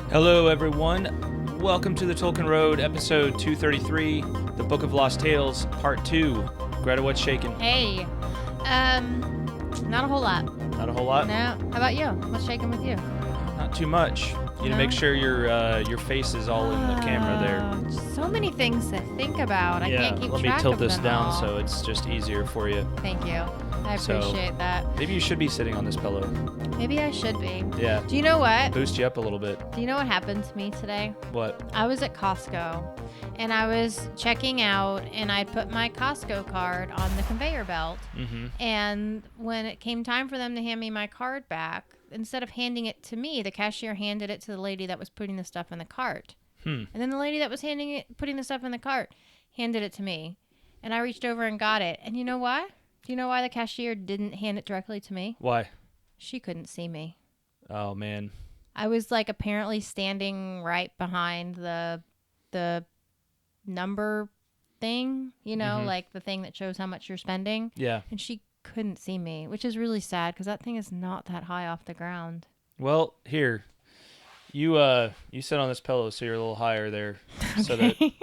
Hello, everyone. Welcome to the Tolkien Road, episode 233, The Book of Lost Tales, part 2. Greta, what's shaking? Hey, not a whole lot. Not a whole lot? No. How about you? What's shaking with you? Not too much. You need to make sure your face is all in the camera there. So many things to think about. I can't keep track of them. Let me tilt this down all. so it's just easier for you. Thank you. I appreciate that. Maybe you should be sitting on this pillow. Maybe I should be. Yeah. Do you know what? Boost you up a little bit. Do you know what happened to me today? What? I was at Costco, and I was checking out, and I put my Costco card on the conveyor belt. Mm-hmm. And when it came time for them to hand me my card back, instead of handing it to me, the cashier handed it to the lady that was putting the stuff in the cart. And then the lady that was putting the stuff in the cart handed it to me. And I reached over and got it. And you know why? Do you know why the cashier didn't hand it directly to me? Why? She couldn't see me. Oh, man. I was like apparently standing right behind the number thing, like the thing that shows how much you're spending. Yeah. And she couldn't see me, which is really sad because that thing is not that high off the ground. Well, here. You sit on this pillow so you're a little higher there. Okay.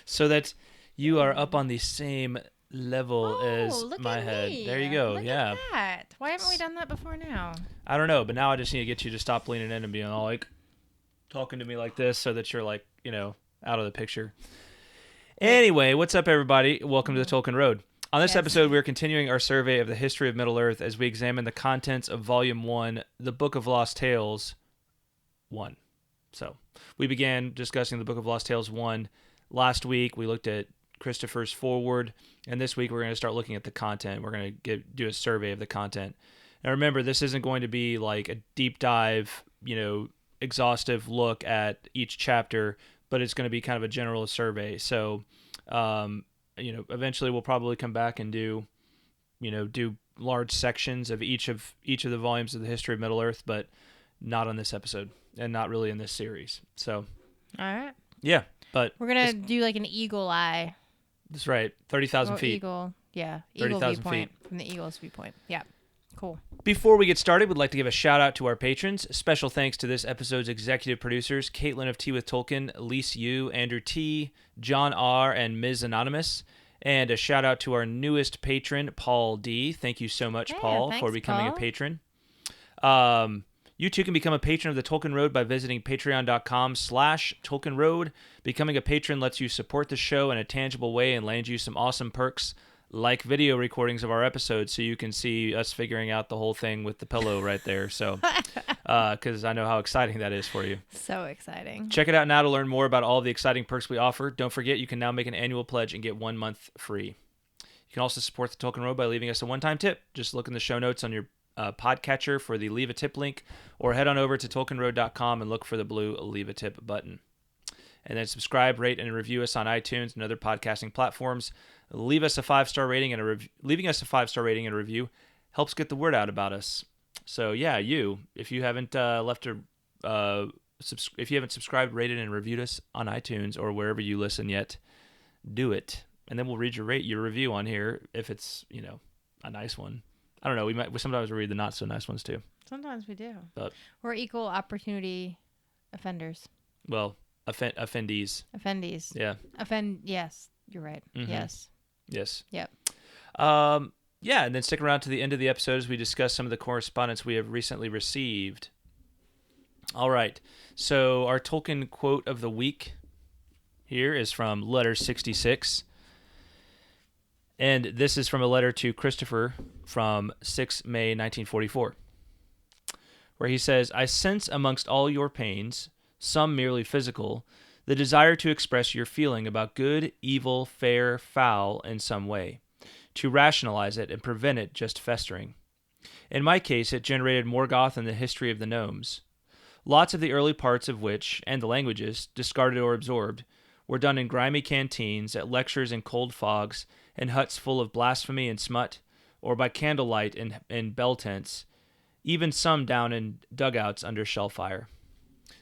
So that you are up on the same level as my head. Me. There you go. Look yeah. At that. Why haven't we done that before now? I don't know, but now I just need to get you to stop leaning in and being all like talking to me like this so that you're like, out of the picture. Anyway, what's up, everybody? Welcome to the Tolkien Road. On this episode, we're continuing our survey of the history of Middle-earth as we examine the contents of Volume 1, The Book of Lost Tales 1. So, we began discussing the Book of Lost Tales 1 last week. We looked at Christopher's foreword, and this week we're going to start looking at the content. We're going to do a survey of the content. Now, remember, this isn't going to be like a deep dive, exhaustive look at each chapter, but it's going to be kind of a general survey. So, eventually we'll probably come back and do large sections of each of the volumes of the history of Middle-earth, but not on this episode and not really in this series. So, all right. Yeah, but we're going to do like an eagle eye. That's right. 30,000 feet. Eagle. Yeah. 30,000 feet. From the eagle's viewpoint. Yeah. Cool. Before we get started, we'd like to give a shout out to our patrons. Special thanks to this episode's executive producers, Caitlin of Tea with Tolkien, Lise Yu, Andrew T, John R, and Ms. Anonymous. And a shout out to our newest patron, Paul D. Thank you so much, Paul, for becoming a patron. You too can become a patron of the Tolkien Road by visiting patreon.com/Tolkien Road. Becoming a patron lets you support the show in a tangible way and land you some awesome perks like video recordings of our episodes so you can see us figuring out the whole thing with the pillow right there. So, because I know how exciting that is for you. So exciting. Check it out now to learn more about all the exciting perks we offer. Don't forget, you can now make an annual pledge and get 1 month free. You can also support the Tolkien Road by leaving us a one-time tip. Just look in the show notes on your podcatcher for the Leave a Tip link, or head on over to TolkienRoad.com and look for the blue Leave a Tip button. And then subscribe, rate, and review us on iTunes and other podcasting platforms. Leave us a 5-star rating and leaving us a 5-star rating and a review helps get the word out about us. So yeah, if you haven't if you haven't subscribed, rated, and reviewed us on iTunes or wherever you listen yet, do it, and then we'll read your review on here if it's a nice one. I don't know. We sometimes read the not so nice ones too. Sometimes we do. But we're equal opportunity offenders. Well, offendees. Offendees. Yeah. Yes, you're right. Mm-hmm. Yes. Yep. Yeah, and then stick around to the end of the episode as we discuss some of the correspondence we have recently received. All right. So our Tolkien quote of the week here is from letter 66. And this is from a letter to Christopher from 6 May 1944, where he says, "I sense amongst all your pains, some merely physical, the desire to express your feeling about good, evil, fair, foul in some way, to rationalize it and prevent it just festering. In my case, it generated Morgoth and the history of the gnomes, lots of the early parts of which, and the languages, discarded or absorbed, were done in grimy canteens, at lectures in cold fogs, in huts full of blasphemy and smut, or by candlelight in bell tents, even some down in dugouts under shell fire."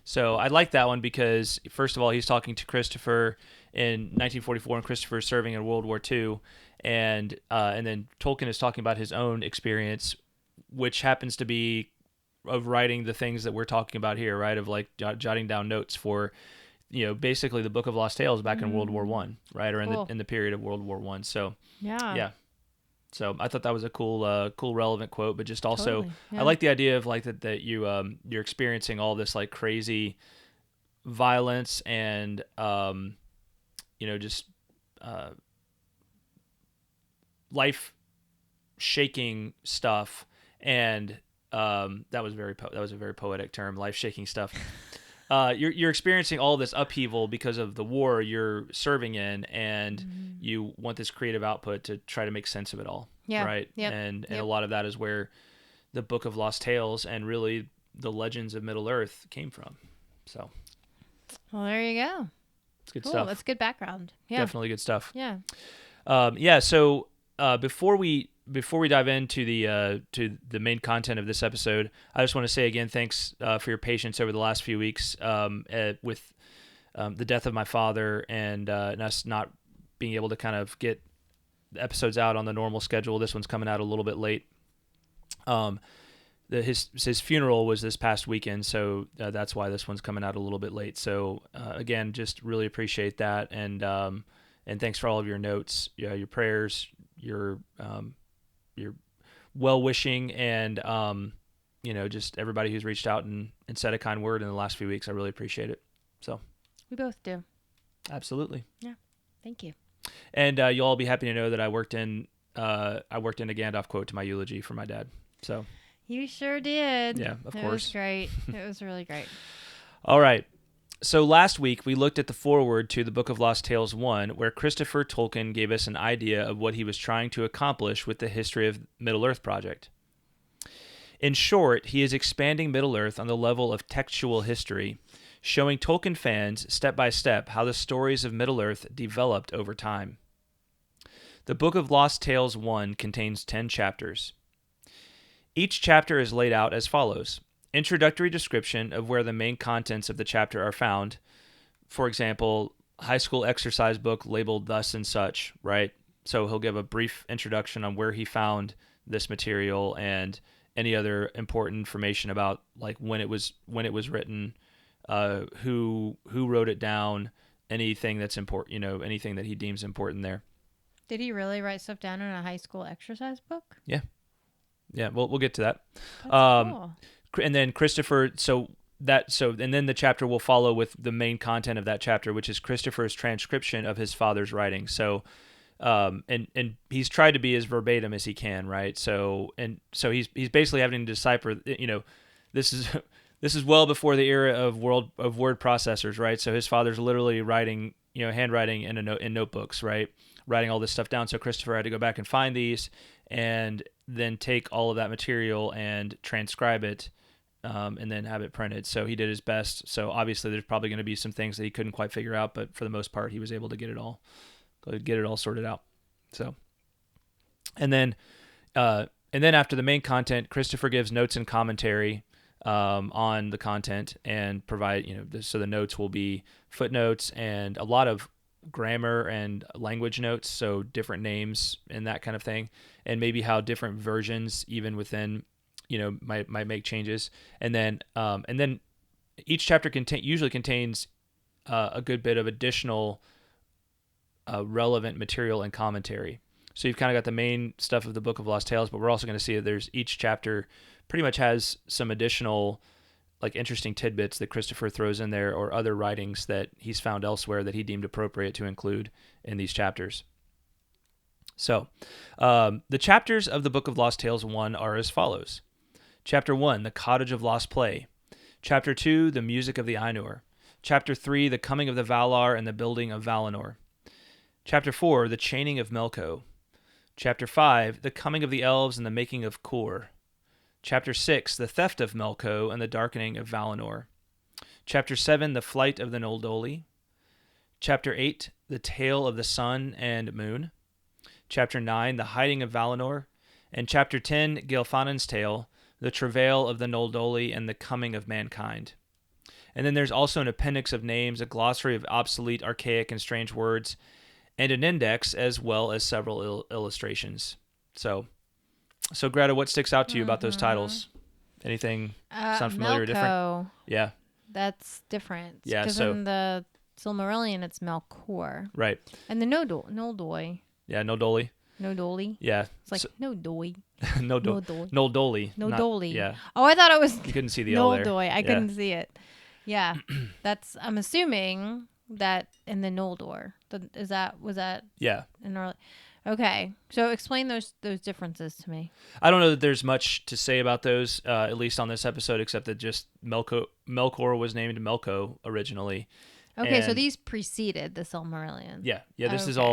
So I like that one because, first of all, he's talking to Christopher in 1944, and Christopher serving in World War II, and then Tolkien is talking about his own experience, which happens to be writing the things that we're talking about here, right? Of like jotting down notes for, basically the Book of Lost Tales back in World War I, right? Or in the period of World War I. So yeah. So I thought that was a cool, relevant quote, but just also Totally, yeah. I like the idea of like that you're experiencing all this like crazy violence and just life shaking stuff, and that was a very poetic term, life shaking stuff. You're experiencing all this upheaval because of the war you're serving in, and you want this creative output to try to make sense of it all. Yeah. Right. Yep. And a lot of that is where the Book of Lost Tales and really the legends of Middle Earth came from. So. Well, there you go. It's good cool. stuff. That's good background. Yeah. Definitely good stuff. Yeah. So before we dive into the main content of this episode, I just want to say again, thanks for your patience over the last few weeks with the death of my father and us not being able to kind of get the episodes out on the normal schedule. This one's coming out a little bit late. His funeral was this past weekend, so that's why this one's coming out a little bit late. So again, just really appreciate that, and thanks for all of your notes, your prayers, your well wishing, and just everybody who's reached out and said a kind word in the last few weeks. I really appreciate it. So we both do. Absolutely. Yeah. Thank you. And you'll all be happy to know that I worked in a Gandalf quote to my eulogy for my dad. So. You sure did. Yeah, of course. It was great. It was really great. All right. So last week we looked at the foreword to the Book of Lost Tales 1, where Christopher Tolkien gave us an idea of what he was trying to accomplish with the History of Middle-earth project. In short, he is expanding Middle-earth on the level of textual history, showing Tolkien fans step by step how the stories of Middle-earth developed over time. The Book of Lost Tales 1 contains 10 chapters. Each chapter is laid out as follows. Introductory description of where the main contents of the chapter are found. For example, high school exercise book labeled thus and such, right? So he'll give a brief introduction on where he found this material and any other important information about like when it was written, who wrote it down, anything that's important, anything that he deems important there. Did he really write stuff down in a high school exercise book? Yeah. Yeah, we'll get to that. That's cool. And then Christopher, and then the chapter will follow with the main content of that chapter, which is Christopher's transcription of his father's writing. So, and he's tried to be as verbatim as he can, right? So he's basically having to decipher. This is well before the era of word processors, right? So his father's literally writing, handwriting in notebooks, right? Writing all this stuff down. So Christopher had to go back and find these, and then take all of that material and transcribe it, and then have it printed. So he did his best. So obviously there's probably going to be some things that he couldn't quite figure out, but for the most part, he was able to get it all sorted out. So, and then after the main content, Christopher gives notes and commentary on the content and provide, so the notes will be footnotes and a lot of grammar and language notes, so different names and that kind of thing, and maybe how different versions even within might make changes, and then each chapter usually contains a good bit of additional relevant material and commentary. So you've kind of got the main stuff of the Book of Lost Tales, but we're also going to see that there's each chapter pretty much has some additional like interesting tidbits that Christopher throws in there, or other writings that he's found elsewhere that he deemed appropriate to include in these chapters. So, the chapters of the Book of Lost Tales 1 are as follows. Chapter 1, The Cottage of Lost Play. Chapter 2, The Music of the Ainur. Chapter 3, The Coming of the Valar and the Building of Valinor. Chapter 4, The Chaining of Melko. Chapter 5, The Coming of the Elves and the Making of Kor. Chapter 6, The Theft of Melko and the Darkening of Valinor. Chapter 7, The Flight of the Noldoli. Chapter 8, The Tale of the Sun and Moon. Chapter 9, The Hiding of Valinor. And Chapter 10, Gilfanan's Tale, The Travail of the Noldoli and the Coming of Mankind. And then there's also an appendix of names, a glossary of obsolete, archaic, and strange words, and an index, as well as several illustrations. So Greta, what sticks out to you about those titles? Anything sound familiar or different? Melko, Yeah. that's different. Yeah, Because so- in the Silmarillion, it's Melkor. Right. And the Noldoli. Yeah, Noldoli. Noldoli. Yeah. It's like Noldoli. Noldoli. Noldoli. Not- Noldoli. yeah. Oh, I thought it was You couldn't see the L there. Noldoi. I Yeah. couldn't see it. Yeah. I'm assuming that in the Noldor. Was that Yeah. in early? Okay. So explain those differences to me. I don't know that there's much to say about those, at least on this episode, except that just Melkor was named Melko originally. Okay, so And- these preceded the Silmarillion. Yeah. This is Okay.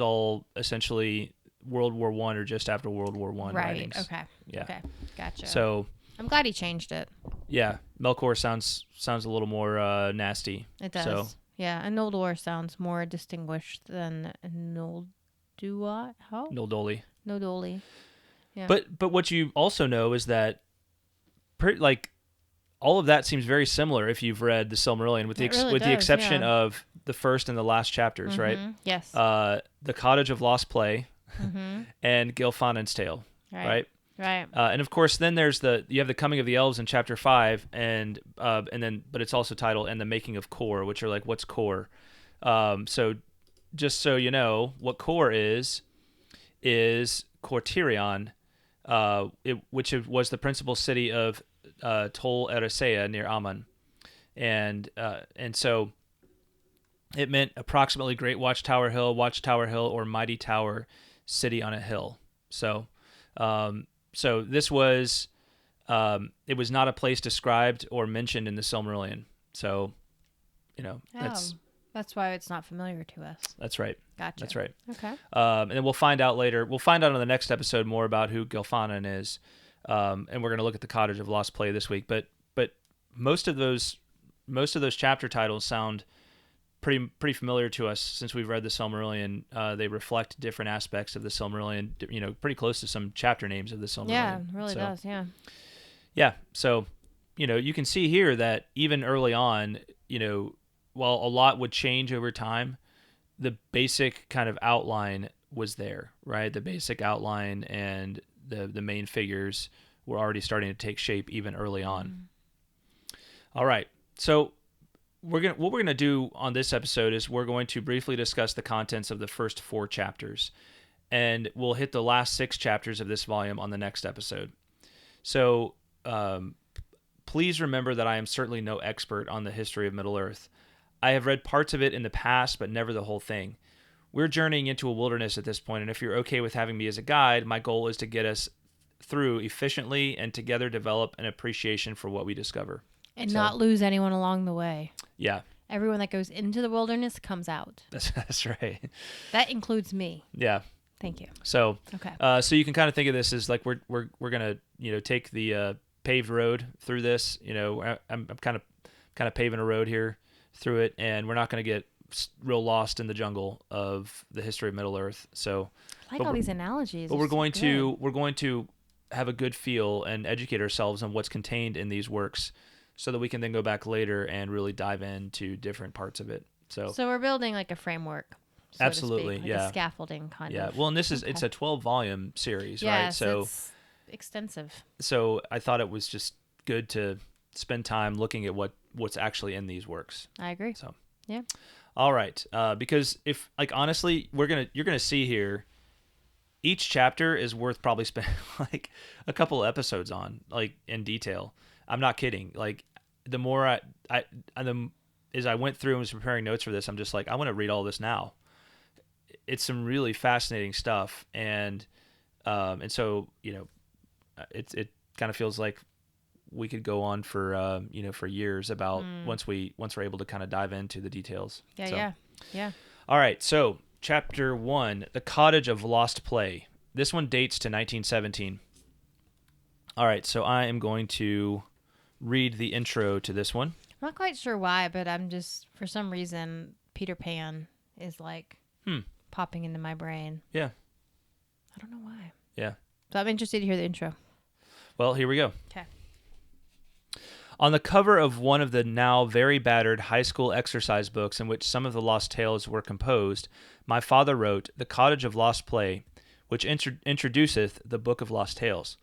all essentially World War I or just after World War I Right. writings. Okay. Yeah. Okay. Gotcha. So I'm glad he changed it. yeah, Melkor sounds a little more nasty. It does. So Yeah, and Noldor sounds more distinguished than Noldoli. How? Noldoli. Noldoli. Yeah. But what you also know is that, all of that seems very similar if you've read the Silmarillion, with the It really with the does, exception yeah. of the first and the last chapters, right? Yes. The Cottage of Lost Play Mm-hmm. and Gilfanan's Tale, right? Right. And of course, then you have the Coming of the Elves in chapter 5, and then but it's also titled "And the Making of Kor," which are like, what's Kor? So just so you know, what Kor is Cortirion, which was the principal city of Tol Eressëa near Aman, and so it meant approximately Great Watchtower Hill, or Mighty Tower, city on a hill. So this was it was not a place described or mentioned in the Silmarillion. So, That's why it's not familiar to us. that's right. Gotcha. That's right. Okay. And then we'll find out later. We'll find out on the next episode more about who Gilfanan is, and we're going to look at the Cottage of Lost Play this week. But most of those chapter titles sound pretty familiar to us since we've read the Silmarillion. They reflect different aspects of the Silmarillion. Pretty close to some chapter names of the Silmarillion. Yeah, it really does. Yeah. Yeah. So, you can see here that even early on, while a lot would change over time, the basic kind of outline was there, right? The basic outline and the main figures were already starting to take shape even early on. All right. So what we're gonna do on this episode is we're going to briefly discuss the contents of the first 4 chapters, and we'll hit the last 6 chapters of this volume on the next episode. So please remember that I am certainly no expert on the history of Middle-earth. I have read parts of it in the past, but never the whole thing. We're journeying into a wilderness at this point, and if you're okay with having me as a guide, my goal is to get us through efficiently and together develop an appreciation for what we discover. And not lose anyone along the way. Yeah. Everyone that goes into the wilderness comes out. That's right. That includes me. Yeah. Thank you. So, okay. So you can kind of think of this as like we're gonna take the paved road through this. I'm kind of paving a road here through it, and we're not going to get real lost in the jungle of the history of Middle-earth. So I like all these analogies. But we're going to have a good feel and educate ourselves on what's contained in these works, so that we can then go back later and really dive into different parts of it. So we're building like a framework. So absolutely, to speak, like a scaffolding kind of. Yeah. Well, and this is it's a 12-volume series, right? So it's extensive. So I thought it was just good to spend time looking at what's actually in these works. I agree. So yeah. All right, because if honestly, you're gonna see here, each chapter is worth probably spending like a couple of episodes on, like in detail. I'm not kidding. Like the more as I went through and was preparing notes for this, I'm just like, I want to read all this now. It's some really fascinating stuff, and so it kind of feels like we could go on for for years about once we're able to kind of dive into the details. Yeah. All right, so chapter 1, The Cottage of Lost Play. This one dates to 1917. All right, so I am going to read the intro to this one. I'm not quite sure why, but I'm just, for some reason, Peter Pan is like popping into my brain. Yeah. I don't know why. Yeah. So I'm interested to hear the intro. Well, here we go. Okay. On the cover of one of the now very battered high school exercise books in which some of the lost tales were composed, my father wrote, "The Cottage of Lost Play," which introduceth the Book of Lost Tales.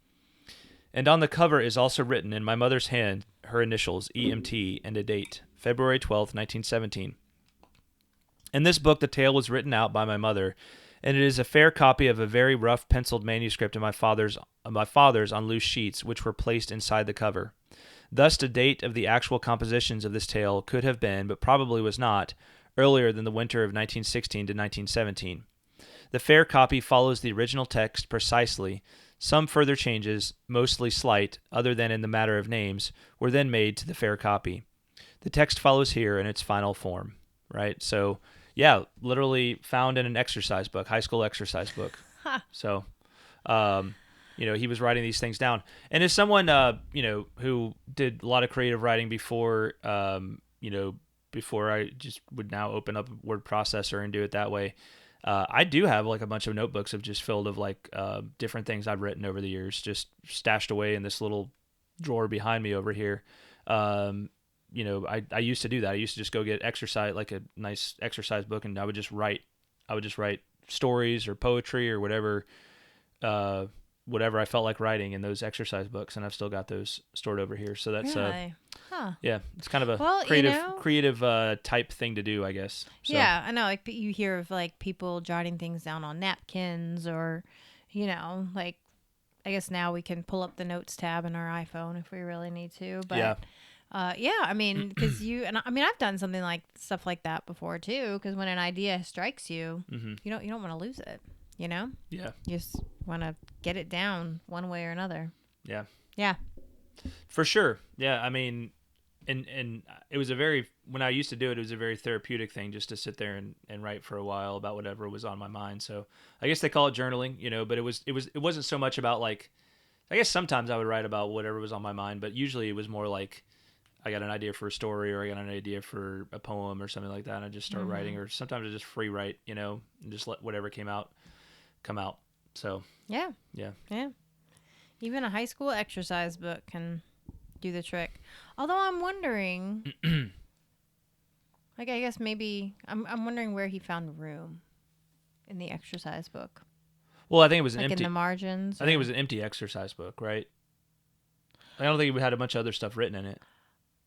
And on the cover is also written in my mother's hand her initials, EMT, and a date, February 12th, 1917. In this book, the tale was written out by my mother, and it is a fair copy of a very rough penciled manuscript of my father's on loose sheets, which were placed inside the cover. Thus, the date of the actual compositions of this tale could have been, but probably was not, earlier than the winter of 1916 to 1917. The fair copy follows the original text precisely. Some further changes, mostly slight, other than in the matter of names, were then made to the fair copy. The text follows here in its final form, right? So, yeah, literally found in an exercise book, high school exercise book. So, he was writing these things down. And as someone, who did a lot of creative writing before, before I just would now open up a word processor and do it that way, I do have like a bunch of notebooks of just filled of like different things I've written over the years, just stashed away in this little drawer behind me over here. I used to do that. I used to just go get exercise, like a nice exercise book, and I would just write stories or poetry or whatever I felt like writing in those exercise books, and I've still got those stored over here. So that's Really? yeah, it's kind of a creative type thing to do, I guess. So. Yeah, I know. Like you hear of like people jotting things down on napkins, or like I guess now we can pull up the notes tab in our iPhone if we really need to. But yeah. I mean, because I've done something like stuff like that before too. Because when an idea strikes you, you don't want to lose it. Yeah. You just want to get it down one way or another. Yeah. Yeah. For sure. Yeah. I mean, and it was when I used to do it, it was a very therapeutic thing just to sit there and write for a while about whatever was on my mind. So I guess they call it journaling, but it wasn't so much about like, I guess sometimes I would write about whatever was on my mind, but usually it was more like I got an idea for a story or I got an idea for a poem or something like that. And I just start writing, or sometimes I just free write, and just let whatever come out. So yeah. Even a high school exercise book can do the trick. Although I'm wondering, like I guess maybe I'm wondering where he found room in the exercise book. Well, I think it was like empty. In the margins. I think it was an empty exercise book, right? I don't think we had a bunch of other stuff written in it.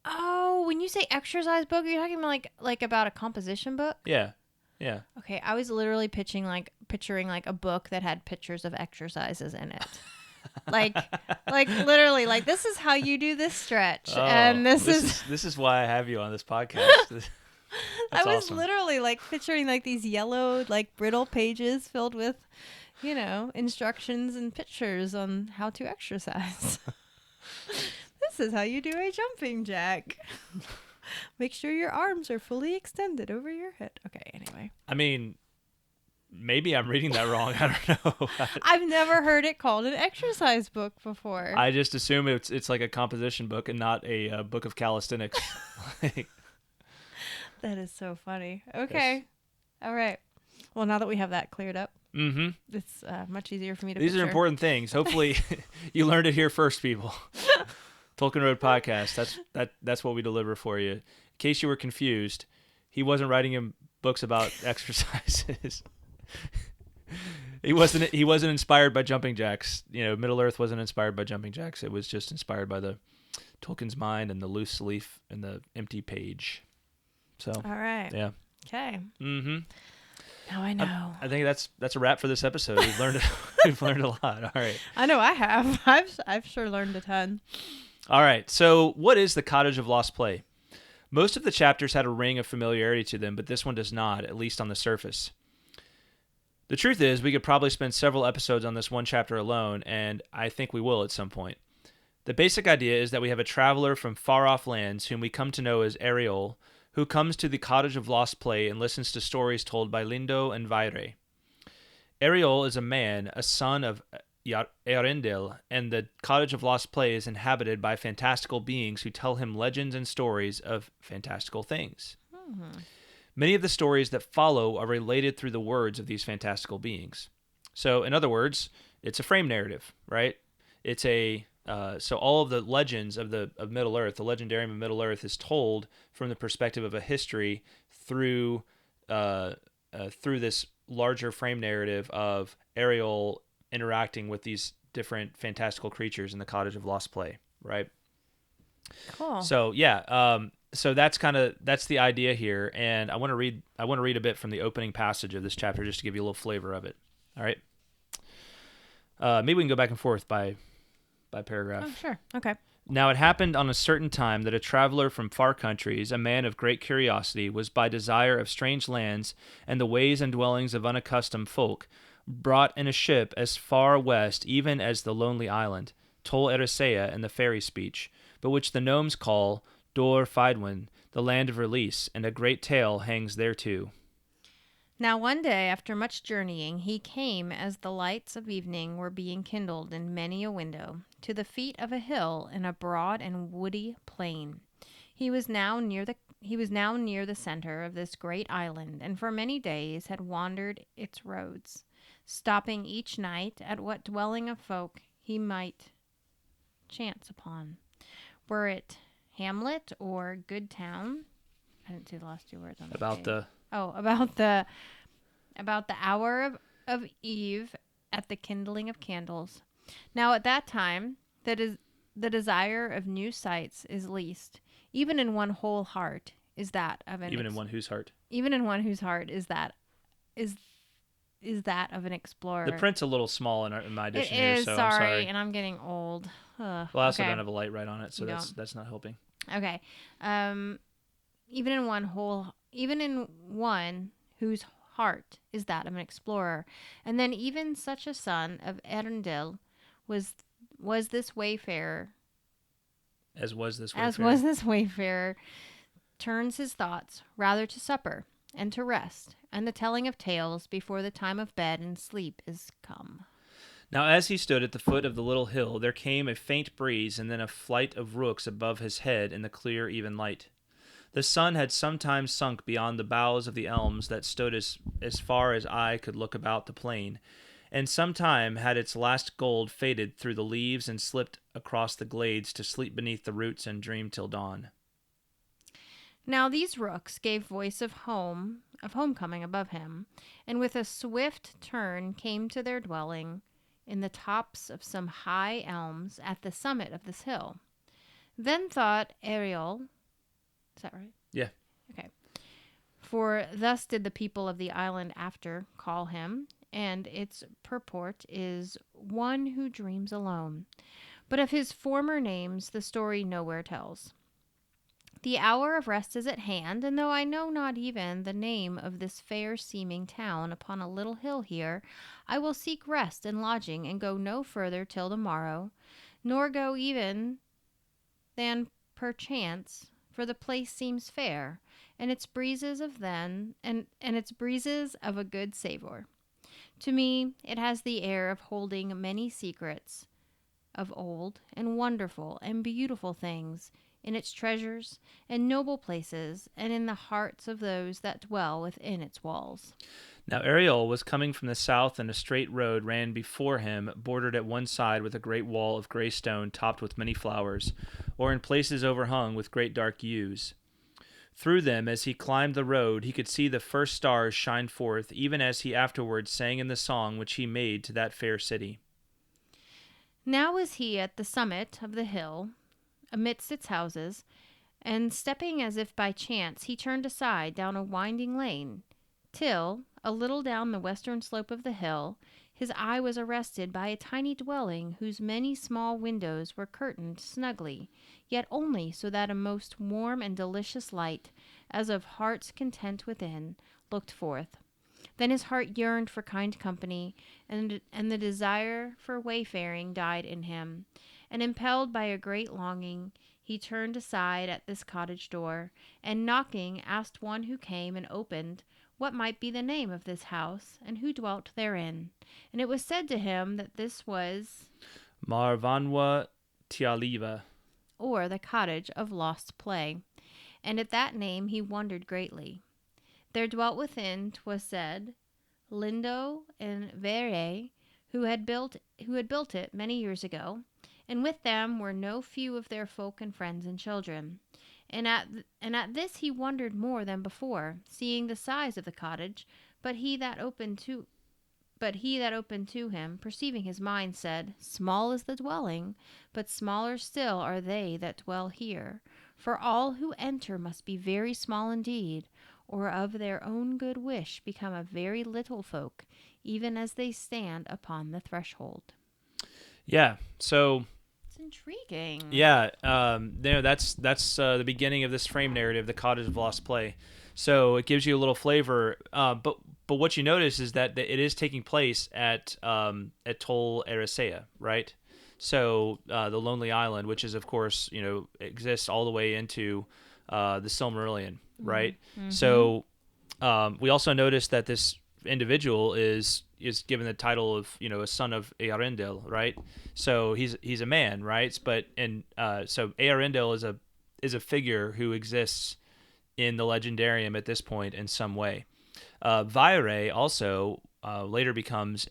Oh, when you say exercise book, are you talking about like about a composition book? Yeah. Yeah. Okay, I was literally picturing like a book that had pictures of exercises in it. like literally, like this is how you do this stretch, and this is why I have you on this podcast. I was awesome. Literally like picturing like these yellow, like brittle pages filled with, instructions and pictures on how to exercise. This is how you do a jumping jack. Make sure your arms are fully extended over your head. Okay, anyway. I mean, maybe I'm reading that wrong. I don't know. I've never heard it called an exercise book before. I just assume it's like a composition book and not a book of calisthenics. That is so funny. Okay. Yes. All right. Well, now that we have that cleared up, it's much easier for me to These picture. are important things. Hopefully you learned it here first, people. Tolkien Road podcast. That's what we deliver for you. In case you were confused, he wasn't writing him books about exercises. He wasn't inspired by jumping jacks. Middle Earth wasn't inspired by jumping jacks. It was just inspired by the Tolkien's mind and the loose leaf and the empty page. So all right. Yeah. Okay. Mm-hmm. Now I know. I think that's a wrap for this episode. We've learned a lot. All right. I know I have. I've sure learned a ton. All right. So, what is the Cottage of Lost Play? Most of the chapters had a ring of familiarity to them, but this one does not, at least on the surface. The truth is, we could probably spend several episodes on this one chapter alone, and I think we will at some point. The basic idea is that we have a traveler from far-off lands whom we come to know as Eriol, who comes to the Cottage of Lost Play and listens to stories told by Lindo and Vaire. Eriol is a man, a son of Eärendil, and the Cottage of Lost Play is inhabited by fantastical beings who tell him legends and stories of fantastical things. Mm-hmm. Many of the stories that follow are related through the words of these fantastical beings. So, in other words, it's a frame narrative, right? It's so all of the legends of Middle Earth, the legendarium of Middle Earth, is told from the perspective of a history through this larger frame narrative of Eriol interacting with these different fantastical creatures in the Cottage of Lost Play, right? Cool. So yeah, so that's the idea here, and I want to read a bit from the opening passage of this chapter just to give you a little flavor of it. All right. Maybe we can go back and forth by paragraph. Oh, sure. Okay. Now it happened on a certain time that a traveler from far countries, a man of great curiosity, was by desire of strange lands and the ways and dwellings of unaccustomed folk, brought in a ship as far west even as the lonely island, Tol Eressëa in the fairy speech, but which the gnomes call Dor Fidwen, the land of release, and a great tale hangs thereto. Now one day, after much journeying, he came as the lights of evening were being kindled in many a window, to the feet of a hill in a broad and woody plain. He was now near the center of this great island, and for many days had wandered its roads, stopping each night at what dwelling of folk he might chance upon, were it hamlet or good town. I didn't see the last two words on that page. About the hour of eve at the kindling of candles. Now at that time, the desire of new sights is least, even in one whole heart is that of an Even in one whose heart is that of an explorer. The print's a little small in my edition here, is, so sorry, I'm sorry. And I'm getting old. Well, I also don't have a light right on it, so that's not helping. Okay. Even in one whose heart is that of an explorer. And then even such a son of Eärendil was this wayfarer. As was this wayfarer, turns his thoughts rather to supper and to rest, and the telling of tales before the time of bed and sleep is come. Now as he stood at the foot of the little hill, there came a faint breeze, and then a flight of rooks above his head in the clear even light. The sun had sometimes sunk beyond the boughs of the elms that stood as far as eye could look about the plain, and sometime had its last gold faded through the leaves and slipped across the glades to sleep beneath the roots and dream till dawn. Now these rooks gave voice of homecoming above him, and with a swift turn came to their dwelling in the tops of some high elms at the summit of this hill. Then thought Eriol, is that right? Yeah. Okay. For thus did the people of the island after call him, and its purport is one who dreams alone. But of his former names the story nowhere tells. The hour of rest is at hand, and though I know not even the name of this fair-seeming town upon a little hill here, I will seek rest and lodging, and go no further till the morrow, nor go even than perchance, for the place seems fair, and its breezes of its breezes of a good savour. To me, it has the air of holding many secrets of old and wonderful and beautiful things in its treasures and noble places, and in the hearts of those that dwell within its walls. Now Eriol was coming from the south, and a straight road ran before him, bordered at one side with a great wall of grey stone topped with many flowers, or in places overhung with great dark yews. Through them, as he climbed the road, he could see the first stars shine forth, even as he afterwards sang in the song which he made to that fair city. Now was he at the summit of the hill, amidst its houses, and stepping as if by chance, he turned aside down a winding lane, till, a little down the western slope of the hill, his eye was arrested by a tiny dwelling whose many small windows were curtained snugly, yet only so that a most warm and delicious light, as of heart's content within, looked forth. Then his heart yearned for kind company, and the desire for wayfaring died in him, and impelled by a great longing, he turned aside at this cottage door, and knocking asked one who came and opened what might be the name of this house, and who dwelt therein. And it was said to him that this was Marvanwa Tialiva, or the Cottage of Lost Play, and at that name he wondered greatly. There dwelt within, 'twas said, Lindo and Vere, who had built it many years ago, and with them were no few of their folk and friends and children. And at this he wondered more than before, seeing the size of the cottage, but he that opened to But he that opened to him, perceiving his mind, said, Small is the dwelling, but smaller still are they that dwell here. For all who enter must be very small indeed, or of their own good wish become a very little folk, even as they stand upon the threshold. Yeah, so... It's intriguing. Yeah, that's the beginning of this frame narrative, the Cottage of Lost Play. So it gives you a little flavor, but what you notice is that it is taking place at Tol Eressëa, right? So the Lonely Island, which is of course exists all the way into the Silmarillion, right? Mm-hmm. So we also notice that this individual is given the title of a son of Ainulindalë, right? So he's a man, right? But so Ainulindalë is a figure who exists in the legendarium at this point in some way. Vaire also later becomes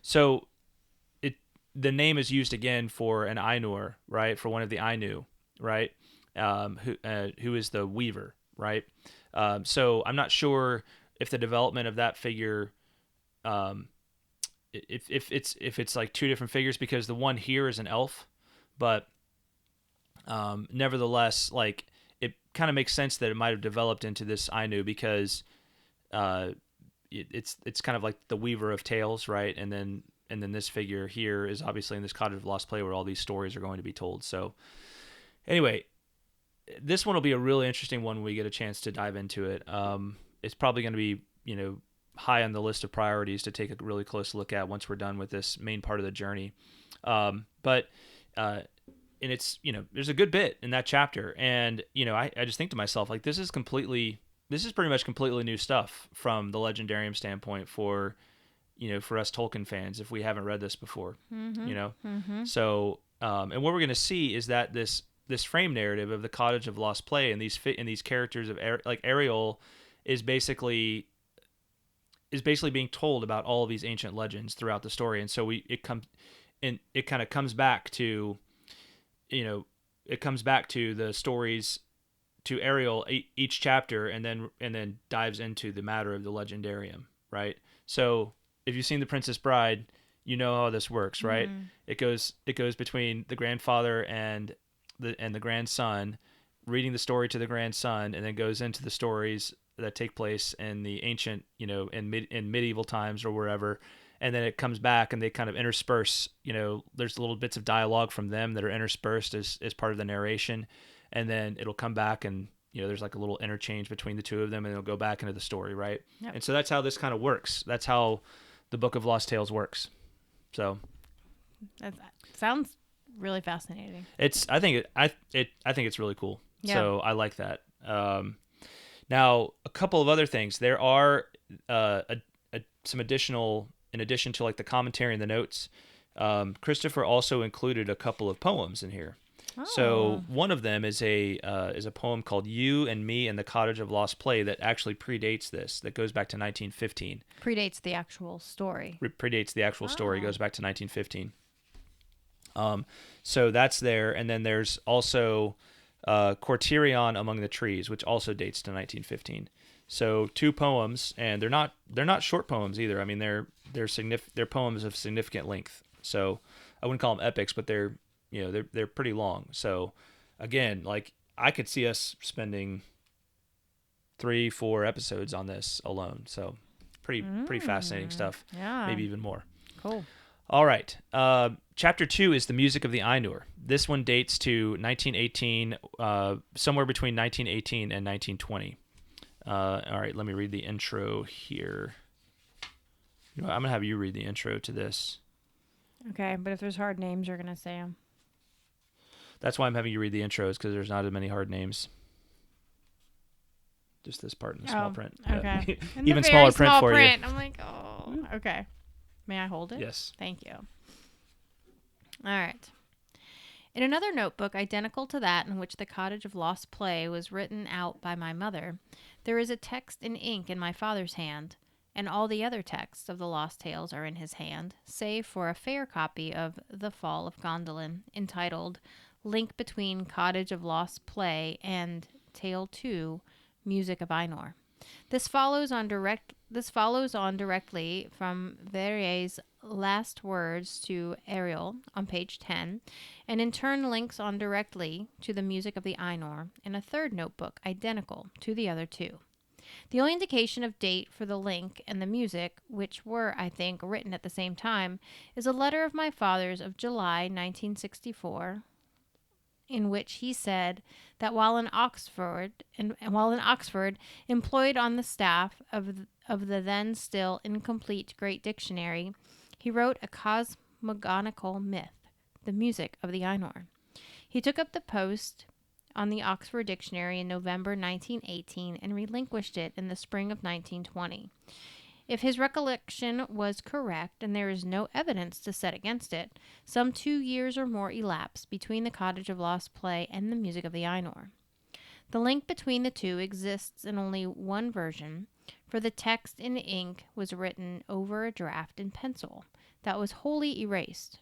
so the name is used again for an Ainur, right? For one of the Ainu, right? Who is the weaver, right? So I'm not sure if the development of that figure, if it's like two different figures, because the one here is an elf, but nevertheless, like it kind of makes sense that it might have developed into this Ainu because it's kind of like the weaver of tales, right? And then this figure here is obviously in this Cottage of Lost Play where all these stories are going to be told. So anyway, this one will be a really interesting one when we get a chance to dive into it. It's probably going to be, high on the list of priorities to take a really close look at once we're done with this main part of the journey. But and it's, there's a good bit in that chapter. And, I just think to myself, like, this is pretty much completely new stuff from the Legendarium standpoint for us Tolkien fans, if we haven't read this before, Mm-hmm. So, and what we're going to see is that this frame narrative of the Cottage of Lost Play and these characters of like Eriol is basically being told about all of these ancient legends throughout the story. And so it kind of comes back to, the stories to Eriol each chapter, and then dives into the matter of the Legendarium, right? So if you've seen The Princess Bride, you know how this works, right? Mm. It goes between the grandfather and the grandson, reading the story to the grandson, and then goes into the stories that take place in the ancient, in medieval times or wherever, and then it comes back and they kind of intersperse. There's little bits of dialogue from them that are interspersed as part of the narration, and then it'll come back and there's like a little interchange between the two of them, and it'll go back into the story, right? Yep. And so that's how this kind of works. That's how the Book of Lost Tales works. So that sounds really fascinating. I think it's really cool. Yeah. So I like that. Now a couple of other things. There are some additional, in addition to like the commentary and the notes. Christopher also included a couple of poems in here. Oh. So one of them is a poem called "You and Me and the Cottage of Lost Play" that actually predates this. That goes back to 1915. Predates the actual story. Predates the actual story. Oh. Goes back to 1915. So that's there, and then there's also Cortirion Among the Trees, which also dates to 1915. So two poems, and they're not short poems either. I mean, they're poems of significant length. So I wouldn't call them epics, but they're pretty long. So again, like I could see us spending 3-4 episodes on this alone. So pretty fascinating stuff. Yeah. Maybe even more. Cool. All right. Chapter 2 is the music of the Ainur. This one dates to 1918, somewhere between 1918 and 1920. All right, let me read the intro here. I'm going to have you read the intro to this. Okay, but if there's hard names, you're going to say them. That's why I'm having you read the intros, because there's not as many hard names. Just this part in the small print. Okay. Even smaller print for you. I'm like, oh, okay. May I hold it? Yes. Thank you. All right. In another notebook identical to that in which the Cottage of Lost Play was written out by my mother, there is a text in ink in my father's hand, and all the other texts of the Lost Tales are in his hand, save for a fair copy of The Fall of Gondolin, entitled Link Between Cottage of Lost Play and Tale 2, Music of Ainur. This follows on directly from Verrier's last words to Eriol on page 10, and in turn links on directly to the music of the Ainur in a third notebook identical to the other two. The only indication of date for the link and the music, which were, I think, written at the same time, is a letter of my father's of July 1964, in which he said that while in Oxford, employed on the staff of the then still incomplete Great Dictionary, he wrote a cosmogonical myth, the music of the Ainur. He took up the post on the Oxford Dictionary in November 1918 and relinquished it in the spring of 1920. If his recollection was correct, and there is no evidence to set against it, some 2 years or more elapsed between the Cottage of Lost Play and the music of the Ainur. The link between the two exists in only one version, for the text in ink was written over a draft in pencil that was wholly erased.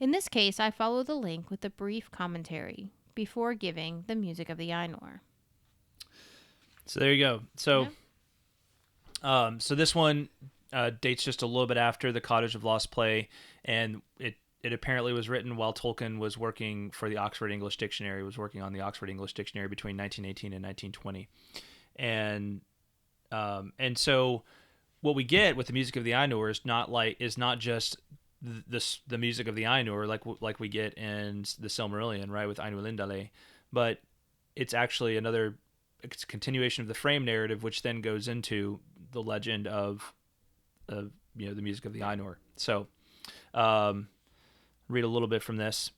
In this case, I follow the link with a brief commentary before giving the music of the Ainur. So there you go. So, so this one dates just a little bit after the Cottage of Lost Play, and it apparently was written while Tolkien was working for the Oxford English Dictionary. Was working on the Oxford English Dictionary between 1918 and 1920, and so what we get with the music of the Ainur is not just the music of the Ainur like we get in the Silmarillion, right, with Ainulindalë, but it's actually it's a continuation of the frame narrative, which then goes into the legend of the music of the Ainur. So, read a little bit from this.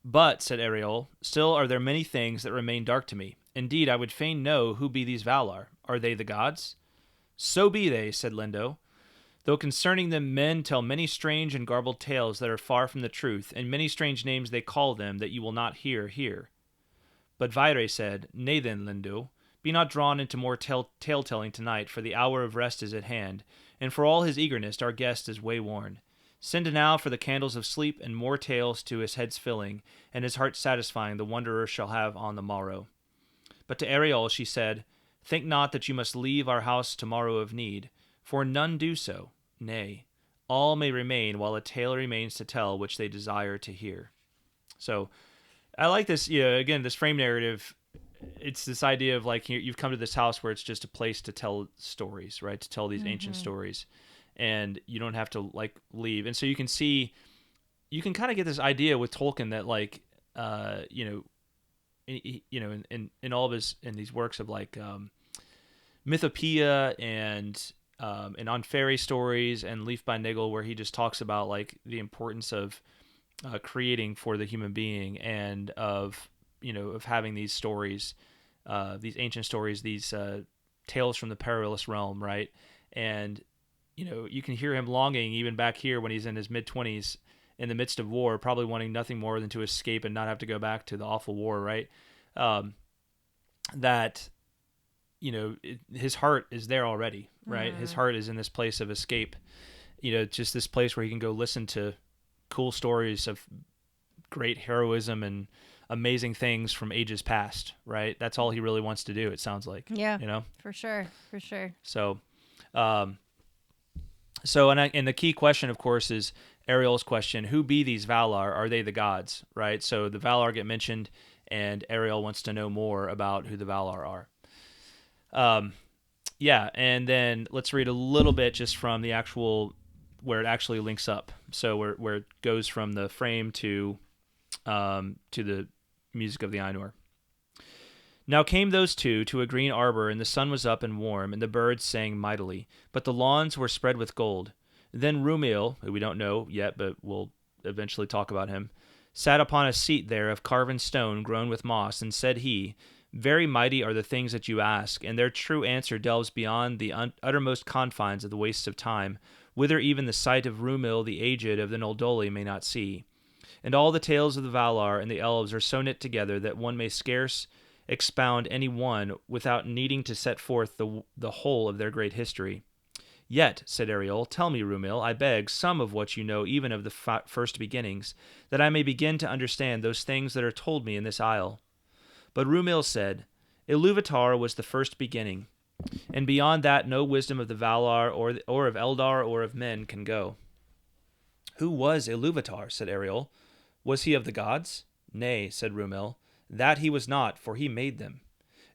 But, said Eriol, still are there many things that remain dark to me. Indeed, I would fain know who be these Valar. Are they the gods? So be they, said Lindo. Though concerning them men tell many strange and garbled tales that are far from the truth, and many strange names they call them that you will not hear here. But Vaire said, Nay then, Lindo, be not drawn into more tale-telling tonight, for the hour of rest is at hand, and for all his eagerness our guest is way-worn. Send now for the candles of sleep, and more tales to his head's filling, and his heart satisfying the wanderer shall have on the morrow. But to Eriol she said, Think not that you must leave our house tomorrow of need, for none do so. Nay, all may remain while a tale remains to tell which they desire to hear. So, I like this, again, this frame narrative. It's this idea of like you've come to this house where it's just a place to tell stories, right? To tell these ancient stories, and you don't have to like leave. And so you can kind of get this idea with Tolkien that like, in all of these works of like Mythopoeia and on fairy stories and Leaf by Niggle, where he just talks about like the importance of creating for the human being and of having these stories, these ancient stories, these tales from the perilous realm, right? And you can hear him longing even back here when he's in his mid-20s in the midst of war, probably wanting nothing more than to escape and not have to go back to the awful war, right? That his heart is there already, right? His heart is in this place of escape, just this place where he can go listen to cool stories of great heroism and amazing things from ages past, right? That's all he really wants to do, it sounds like. Yeah. For sure. So, and the key question, of course, is Eriol's question: who be these Valar? Are they the gods, right? So the Valar get mentioned, and Eriol wants to know more about who the Valar are. And then let's read a little bit just from the actual where it actually links up. So where it goes from the frame to the music of the Ainur. Now came those two to a green arbor, and the sun was up and warm, and the birds sang mightily, but the lawns were spread with gold. Then Rúmil, who we don't know yet, but we'll eventually talk about him, sat upon a seat there of carven stone grown with moss, and said he, Very mighty are the things that you ask, and their true answer delves beyond the uttermost confines of the wastes of time, whither even the sight of Rúmil the aged of the Noldoli may not see. And all the tales of the Valar and the elves are so knit together that one may scarce expound any one without needing to set forth the whole of their great history. Yet, said Eriol, tell me, Rúmil, I beg, some of what you know even of the first beginnings, that I may begin to understand those things that are told me in this isle. But Rúmil said, Ilúvatar was the first beginning. And beyond that, no wisdom of the Valar or of Eldar or of men can go. Who was Ilúvatar? Said Eriol. Was he of the gods? Nay, said Rúmil, that he was not, for he made them.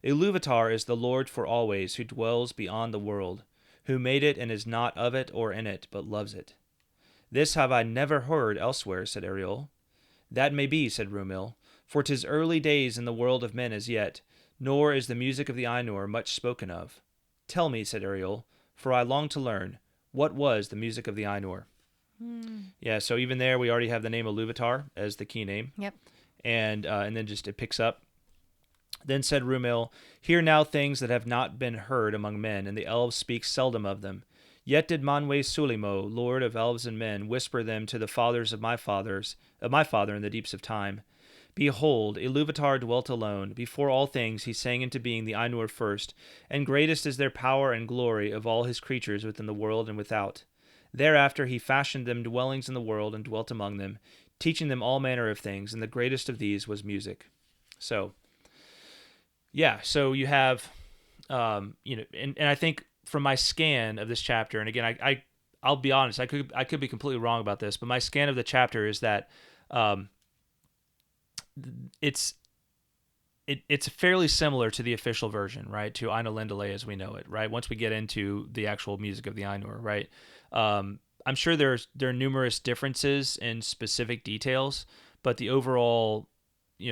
Ilúvatar is the Lord for always, who dwells beyond the world, who made it and is not of it or in it, but loves it. This have I never heard elsewhere, said Eriol. That may be, said Rúmil, for 'tis early days in the world of men as yet, nor is the music of the Ainur much spoken of. Tell me, said Eriol, for I long to learn, what was the music of the Ainur? Yeah, so even there we already have the name Ilúvatar as the key name. Yep. And then just it picks up. Then said Rúmil, hear now things that have not been heard among men, and the elves speak seldom of them. Yet did Manwe Sulimo, lord of elves and men, whisper them to the fathers of my father in the deeps of time. Behold, Ilúvatar dwelt alone. Before all things he sang into being the Ainur first, and greatest is their power and glory of all his creatures within the world and without. Thereafter he fashioned them dwellings in the world and dwelt among them, teaching them all manner of things, and the greatest of these was music. So, yeah, so you have, and I think from my scan of this chapter, and again, I'll be honest, I could be completely wrong about this, but my scan of the chapter is that it's fairly similar to the official version, right? To Ainulindalë as we know it, right? Once we get into the actual music of the Ainur, right? I'm sure there are numerous differences in specific details, but the overall,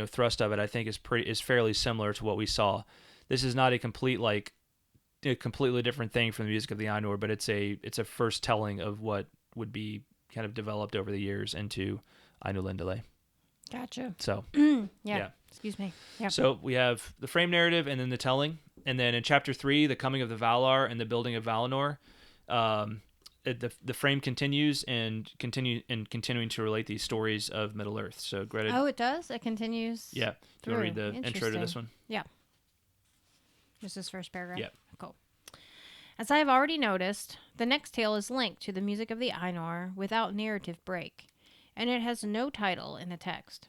thrust of it, I think, is fairly similar to what we saw. This is not a completely different thing from the music of the Ainur, but it's a first telling of what would be kind of developed over the years into Ainulindalë. Gotcha. So, yeah. Excuse me. Yeah. So we have the frame narrative and then the telling. And then in chapter 3, the coming of the Valar and the building of Valinor, the frame continues continuing to relate these stories of Middle-earth. So Greta. Oh, it does? It continues? Yeah. Do you want to read the intro to this one? Yeah. Just this first paragraph? Yeah. Cool. As I have already noticed, the next tale is linked to the music of the Ainur without narrative break, and it has no title in the text.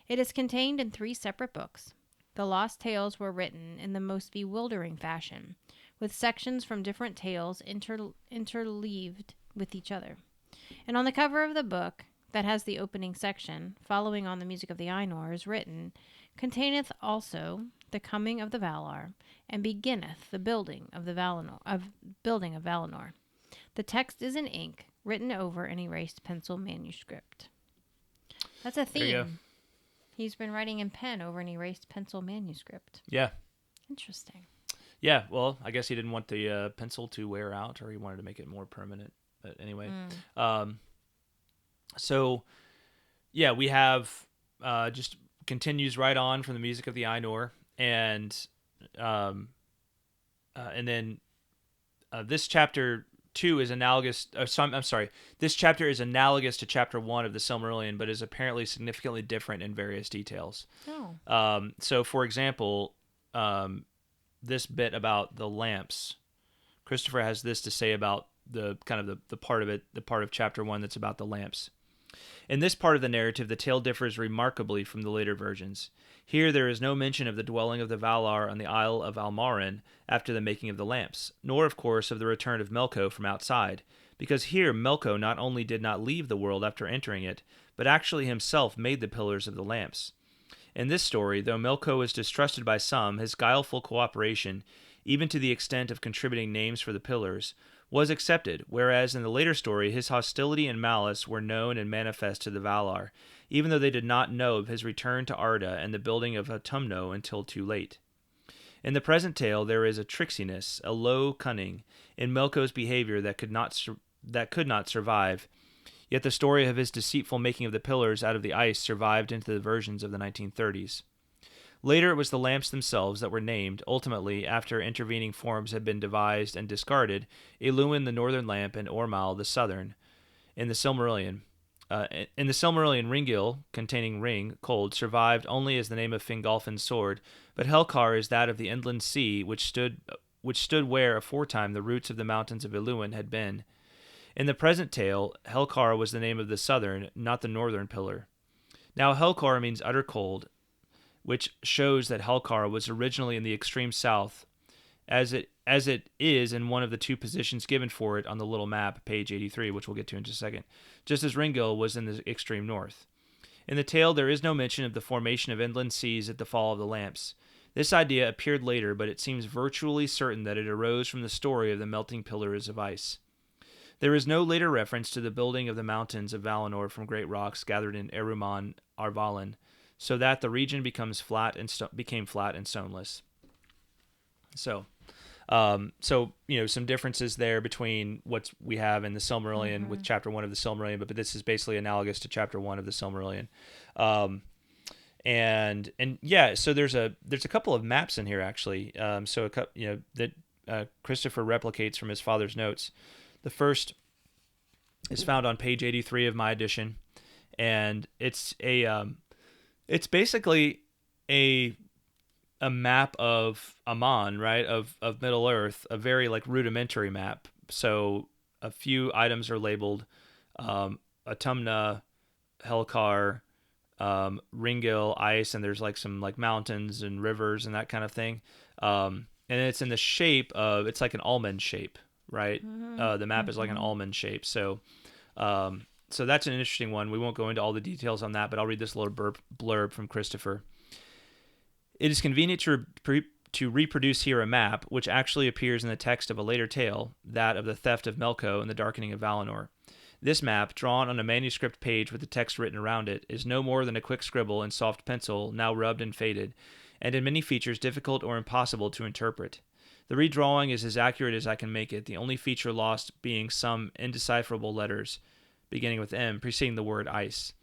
It is contained in 3 separate books. The lost tales were written in the most bewildering fashion, with sections from different tales interleaved with each other. And on the cover of the book, that has the opening section, following on the music of the Ainur, is written, containeth also the coming of the Valar, and beginneth the building of Valinor. The text is in ink, written over an erased pencil manuscript. That's a theme. There you go. He's been writing in pen over an erased pencil manuscript. Yeah. Interesting. Yeah, well, I guess he didn't want the pencil to wear out, or he wanted to make it more permanent. But anyway, so yeah, we have just continues right on from the music of the Ainur, and then this chapter 2 is analogous. I'm sorry. This chapter is analogous to chapter 1 of the Silmarillion, but is apparently significantly different in various details. Oh. So, for example, this bit about the lamps, Christopher has this to say about the part of it, the part of chapter 1 that's about the lamps. In this part of the narrative, the tale differs remarkably from the later versions. Here there is no mention of the dwelling of the Valar on the Isle of Almarin after the making of the lamps, nor, of course, of the return of Melko from outside, because here Melko not only did not leave the world after entering it, but actually himself made the pillars of the lamps. In this story, though Melko is distrusted by some, his guileful cooperation, even to the extent of contributing names for the pillars, was accepted, whereas in the later story his hostility and malice were known and manifest to the Valar, even though they did not know of his return to Arda and the building of Autumno until too late. In the present tale there is a tricksiness, a low cunning, in Melko's behavior that could not survive, yet the story of his deceitful making of the pillars out of the ice survived into the versions of the 1930s. Later it was the lamps themselves that were named, ultimately, after intervening forms had been devised and discarded, Ilúin the northern lamp and Ormal the southern. In the Silmarillion, Ringil, containing ring, cold, survived only as the name of Fingolfin's sword, but Helkar is that of the inland sea, which stood where aforetime the roots of the mountains of Ilúin had been. In the present tale, Helkar was the name of the southern, not the northern pillar. Now Helkar means utter cold, which shows that Helkar was originally in the extreme south, as it is in one of the two positions given for it on the little map, page 83, which we'll get to in just a second, just as Rúmil was in the extreme north. In the tale, there is no mention of the formation of inland seas at the fall of the lamps. This idea appeared later, but it seems virtually certain that it arose from the story of the melting pillars of ice. There is no later reference to the building of the mountains of Valinor from great rocks gathered in Ainur and Valinor, so that the region became flat and stoneless. So, some differences there between what we have in the Silmarillion with Chapter 1 of the Silmarillion, but this is basically analogous to Chapter 1 of the Silmarillion. So there's a couple of maps in here actually. That Christopher replicates from his father's notes. The first is found on page 83 of my edition, and it's basically a map of Aman, right, of Middle Earth, a very like rudimentary map. So a few items are labeled Autumna, Helkar, Rúmil, ice, and there's like some like mountains and rivers and that kind of thing. And it's in the shape of, it's like an almond shape, right? The map is like an almond shape. So that's an interesting one. We won't go into all the details on that, but I'll read this little blurb from Christopher. It is convenient to reproduce here a map which actually appears in the text of a later tale, that of the theft of Melko and the darkening of Valinor. This map, drawn on a manuscript page with the text written around it, is no more than a quick scribble in soft pencil, now rubbed and faded, and in many features difficult or impossible to interpret. The redrawing is as accurate as I can make it, the only feature lost being some indecipherable letters, beginning with M, preceding the word ice.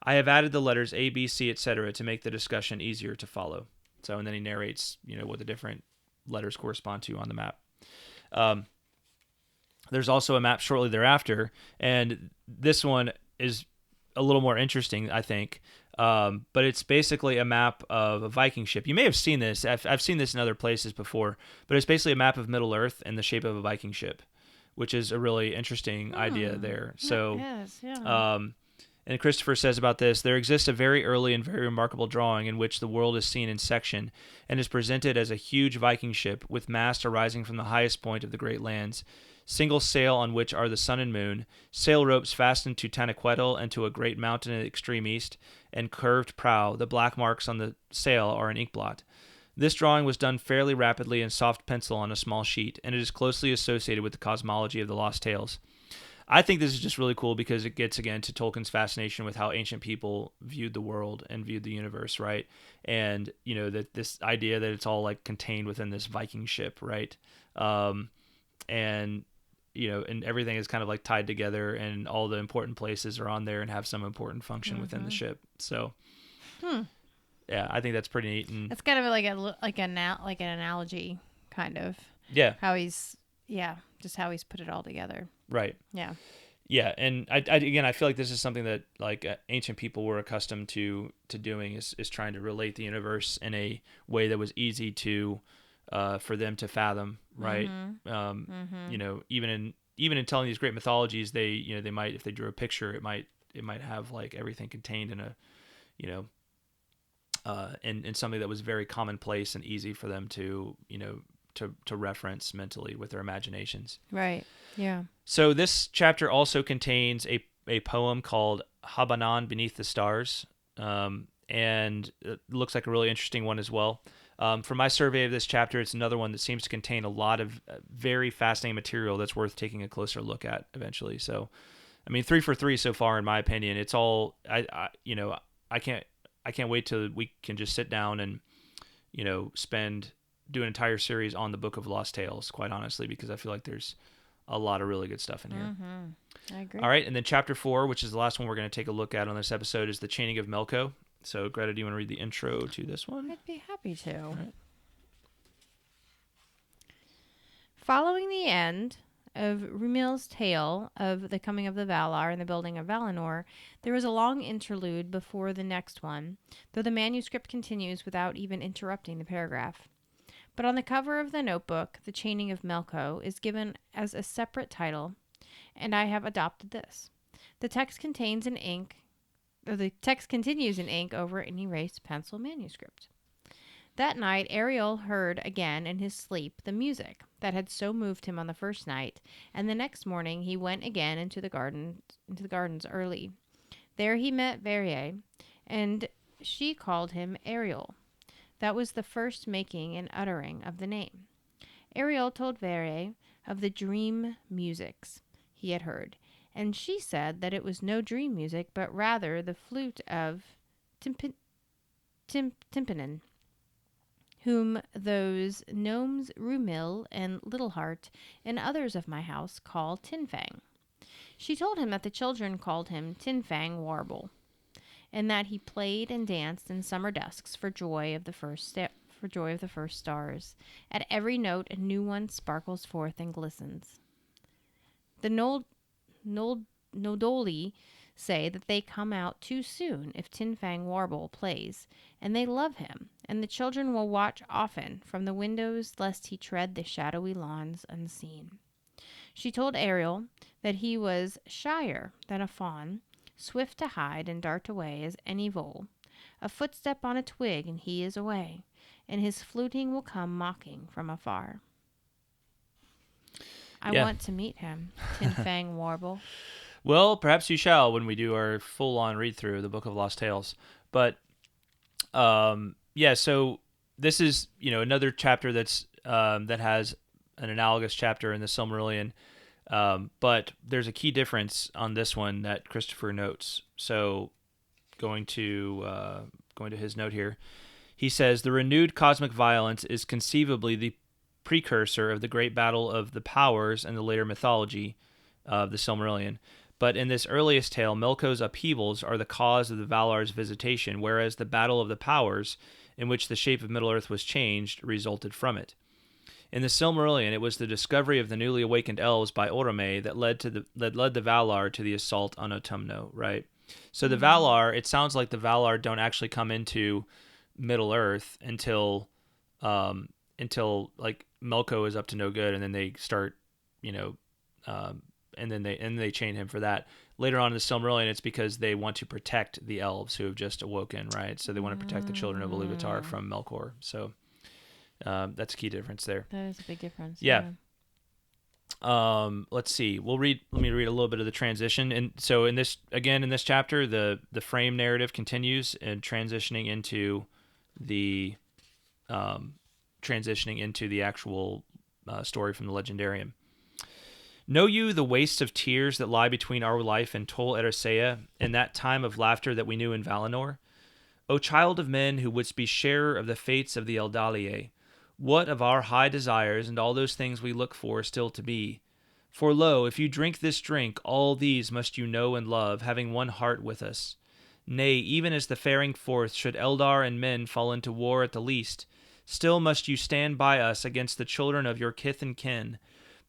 I have added the letters A, B, C, etc. to make the discussion easier to follow. So, and then he narrates, what the different letters correspond to on the map. There's also a map shortly thereafter, and this one is a little more interesting, I think. But it's basically a map of a Viking ship. You may have seen this. I've seen this in other places before, but it's basically a map of Middle Earth in the shape of a Viking ship, which is a really interesting idea there. So, and Christopher says about this, there exists a very early and very remarkable drawing in which the world is seen in section and is presented as a huge Viking ship with mast arising from the highest point of the great lands, single sail on which are the sun and moon, sail ropes fastened to Tanaquetil and to a great mountain in the extreme east, and curved prow. The black marks on the sail are an inkblot. This drawing was done fairly rapidly in soft pencil on a small sheet, and it is closely associated with the cosmology of the Lost Tales. I think this is just really cool because it gets, again, to Tolkien's fascination with how ancient people viewed the world and viewed the universe, right? And, that this idea that it's all, like, contained within this Viking ship, right? And everything is kind of, like, tied together, and all the important places are on there and have some important function within the ship. So, yeah, I think that's pretty neat. And it's kind of like an analogy, kind of. Yeah. Just how he's put it all together. Right. Yeah. Yeah, and I feel like this is something that like ancient people were accustomed to doing is trying to relate the universe in a way that was easy to for them to fathom, right? Even in telling these great mythologies, they might, if they drew a picture, it might have like everything contained in in something that was very commonplace and easy for them to to reference mentally with their imaginations. Right. Yeah. So this chapter also contains a poem called Habanan Beneath the Stars, and it looks like a really interesting one as well. From my survey of this chapter, it's another one that seems to contain a lot of very fascinating material that's worth taking a closer look at eventually. So, I mean, 3 for 3 so far, in my opinion. It's all I can't wait till we can just sit down and do an entire series on the Book of Lost Tales, quite honestly, because I feel like there's a lot of really good stuff in here. I agree. All right, and then chapter 4, which is the last one we're going to take a look at on this episode, is the Chaining of Melko. So, Greta, do you want to read the intro to this one? I'd be happy to. Right. Following the end of Rúmil's tale of the coming of the Valar and the building of Valinor, there is a long interlude before the next one, though the manuscript continues without even interrupting the paragraph. But on the cover of the notebook, The Chaining of Melko is given as a separate title, and I have adopted this. The text continues in ink over an erased pencil manuscript. That night Eriol heard again in his sleep the music that had so moved him on the first night, and the next morning he went again into the gardens early. There he met Verrier, and she called him Eriol. That was the first making and uttering of the name. Eriol told Verrier of the dream musics he had heard, and she said that it was no dream music, but rather the flute of Timpanin, whom those gnomes Rúmil and Littleheart and others of my house call Tinfang. She told him that the children called him Tinfang Warble, and that he played and danced in summer dusks for joy of the first stars. At every note a new one sparkles forth and glistens. The Noldoli say that they come out too soon if Tinfang Warble plays, and they love him, and the children will watch often from the windows lest he tread the shadowy lawns unseen. She told Eriol that he was shyer than a fawn, swift to hide and dart away as any vole. A footstep on a twig and he is away, and his fluting will come mocking from afar. I want to meet him, Tinfang Warble. Well, perhaps you shall when we do our full-on read-through of the Book of Lost Tales. But, so this is, another chapter that's that has an analogous chapter in the Silmarillion, but there's a key difference on this one that Christopher notes. So, going to his note here, he says, the renewed cosmic violence is conceivably the precursor of the great battle of the powers and the later mythology of the Silmarillion. But in this earliest tale, Melko's upheavals are the cause of the Valar's visitation, whereas the battle of the powers, in which the shape of Middle-earth was changed, resulted from it. In the Silmarillion, it was the discovery of the newly awakened elves by Orome that led the Valar to the assault on Autumno, right? So the Valar, it sounds like the Valar don't actually come into Middle-earth until like Melko is up to no good, and then they start, and then they chain him for that. Later on in the Silmarillion, it's because they want to protect the elves who have just awoken, right? So they want to protect the children of Iluvatar from Melkor. So that's a key difference there. That is a big difference. Yeah. Let's see. Let me read a little bit of the transition. And so in this chapter, the frame narrative continues and transitioning into the actual story from the Legendarium. Know you the wastes of tears that lie between our life and Tol Eressëa, in that time of laughter that we knew in Valinor? O child of men who wouldst be sharer of the fates of the Eldaliae, what of our high desires and all those things we look for still to be? For lo, if you drink this drink, all these must you know and love, having one heart with us. Nay, even as the faring forth should Eldar and men fall into war at the least, still must you stand by us against the children of your kith and kin.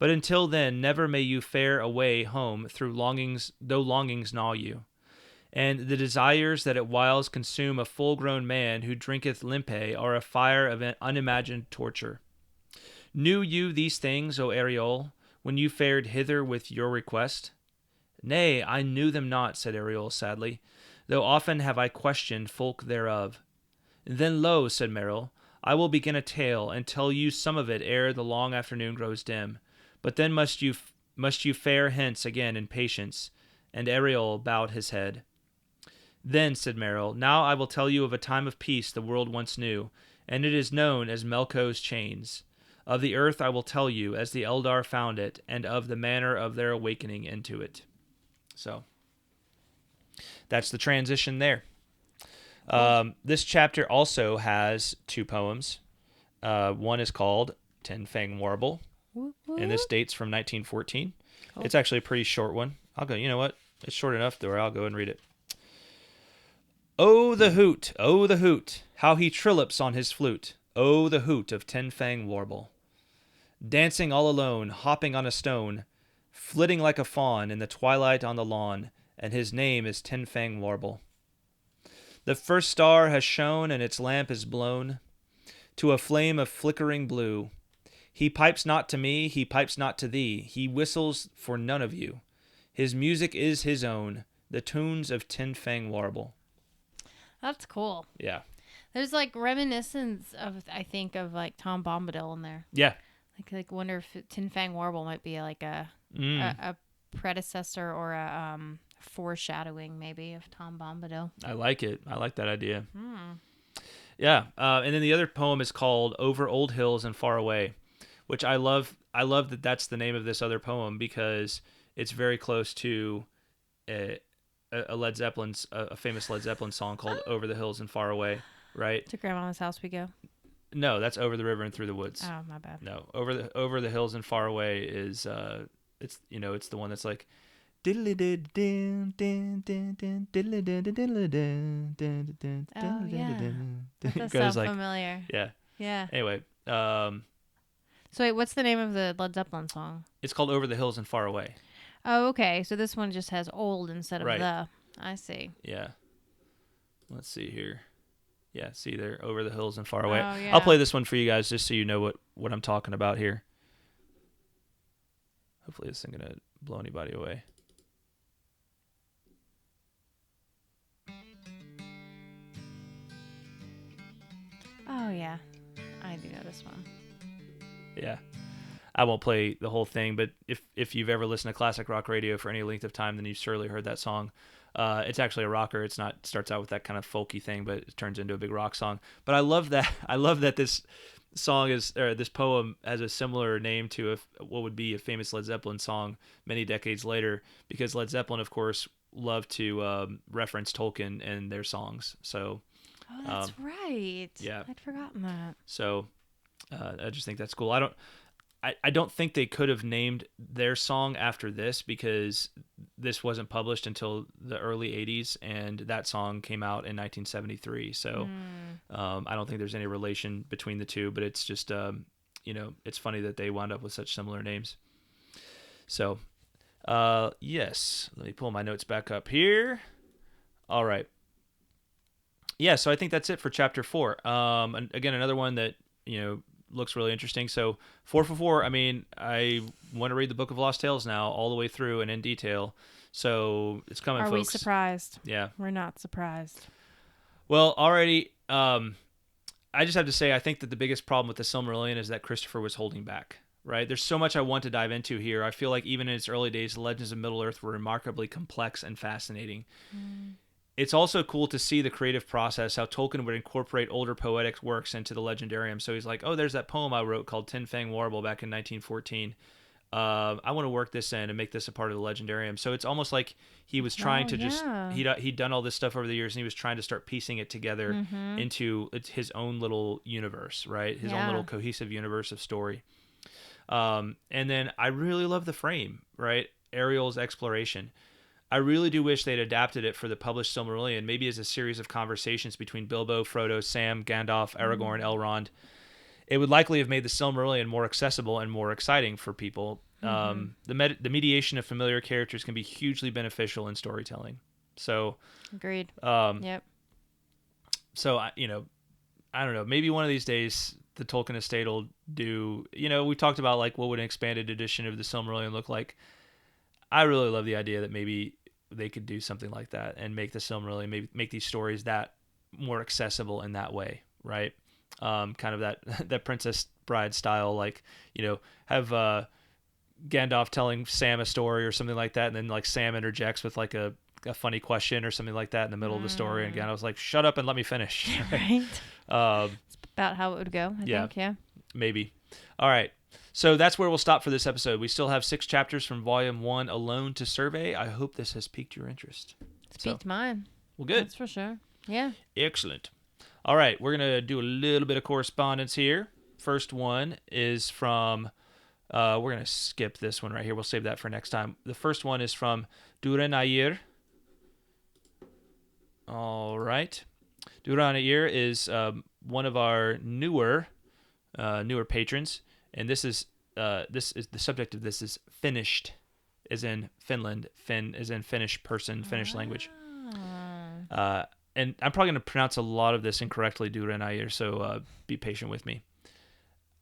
But until then, never may you fare away home though longings gnaw you. And the desires that at whiles consume a full-grown man who drinketh limpe are a fire of an unimagined torture. Knew you these things, O Eriol, when you fared hither with your request? Nay, I knew them not, said Eriol sadly, though often have I questioned folk thereof. Then lo, said Merrill, I will begin a tale, and tell you some of it ere the long afternoon grows dim. But then must you fare hence again in patience. And Eriol bowed his head. Then, said Merrill, now I will tell you of a time of peace the world once knew, and it is known as Melko's Chains. Of the earth I will tell you, as the Eldar found it, and of the manner of their awakening into it. So, that's the transition there. This chapter also has two poems. One is called Tinfang Warble, and this dates from 1914. Cool. It's actually a pretty short one. I'll go, you know what? It's short enough where I'll go and read it. Oh, the hoot, how he trillops on his flute. Oh, the hoot of Tinfang Warble. Dancing all alone, hopping on a stone, flitting like a fawn in the twilight on the lawn, and his name is Tinfang Warble. The first star has shone, and its lamp is blown to a flame of flickering blue. He pipes not to me, he pipes not to thee, he whistles for none of you. His music is his own, the tunes of Tinfang Warble. That's cool. Yeah. There's like reminiscence of, I think, of like Tom Bombadil in there. Yeah. Like wonder if Tinfang Warble might be like a predecessor or a foreshadowing maybe of Tom Bombadil. I like it. I like that idea. Yeah. And then the other poem is called Over Old Hills and Far Away, which I love. I love that that's the name of this other poem because it's very close to a Led Zeppelin's a famous Led Zeppelin song called Over the Hills and Far Away, right? To Grandma's house we go. No, that's Over the River and Through the Woods. Oh, my bad. No, Over the Hills and Far Away is it's it's the one that's like Oh yeah. That does sound familiar. Yeah. Yeah. Anyway, so wait, what's the name of the Led Zeppelin song? it's called Over the Hills and Far Away. Oh, okay. So this one just has old instead of the. I see. Yeah. Let's see here. Yeah, see there, Over the Hills and Far Away. Oh, yeah. I'll play this one for you guys just so you know what I'm talking about here. Hopefully this isn't going to blow anybody away. Oh, yeah. I do know this one. Yeah. I won't play the whole thing, but if you've ever listened to classic rock radio for any length of time, then you've surely heard that song. It's actually a rocker. It starts out with that kind of folky thing, but it turns into a big rock song. But I love that. I love that this song this poem has a similar name to what would be a famous Led Zeppelin song many decades later, because Led Zeppelin, of course, loved to reference Tolkien in their songs. So. Oh, that's right. Yeah. I'd forgotten that. So, I just think that's cool. I don't think they could have named their song after this because this wasn't published until the early 80s, and that song came out in 1973. So I don't think there's any relation between the two, but it's just, it's funny that they wound up with such similar names. So, yes, let me pull my notes back up here. All right. Yeah, so I think that's it for Chapter 4. And again, another one that, looks really interesting. So 4 for 4, I mean, I want to read the Book of Lost Tales now all the way through and in detail. So it's coming, folks. Are we surprised? Yeah. We're not surprised. Well, already, I just have to say, I think that the biggest problem with the Silmarillion is that Christopher was holding back, right? There's so much I want to dive into here. I feel like even in its early days, the Legends of Middle-earth were remarkably complex and fascinating. It's also cool to see the creative process, how Tolkien would incorporate older poetic works into the legendarium. So he's like, oh, there's that poem I wrote called Tinfang Warble back in 1914. I want to work this in and make this a part of the legendarium. So it's almost like he was trying to he'd done all this stuff over the years, and he was trying to start piecing it together into his own little universe, right? His own little cohesive universe of story. And then I really love the frame, right? Eriol's exploration. I really do wish they'd adapted it for the published Silmarillion, maybe as a series of conversations between Bilbo, Frodo, Sam, Gandalf, Aragorn, Elrond. It would likely have made the Silmarillion more accessible and more exciting for people. The mediation of familiar characters can be hugely beneficial in storytelling. So, agreed. Yep. So I don't know. Maybe one of these days the Tolkien estate will do. We talked about like what would an expanded edition of the Silmarillion look like. I really love the idea that maybe they could do something like that and make the Silmarillion, maybe make these stories that more accessible in that way, right? Kind of that Princess Bride style, like, have Gandalf telling Sam a story or something like that, and then like Sam interjects with like a funny question or something like that in the middle of the story, and Gandalf's like, shut up and let me finish. Right. It's about how it would go, I think, yeah. Maybe. All right. So that's where we'll stop for this episode. We still have 6 chapters from Volume 1 alone to survey. I hope this has piqued your interest. It's piqued mine. Well, good. That's for sure. Yeah. Excellent. All right, we're going to do a little bit of correspondence here. First one is from, we're going to skip this one right here. We'll save that for next time. The first one is from Duran-Air. All right. Duran-Air is one of our newer patrons. And this is the subject of this is finished, as in Finland, Finn as in Finnish person, Finnish language. And I'm probably going to pronounce a lot of this incorrectly, Duran-Air, so be patient with me.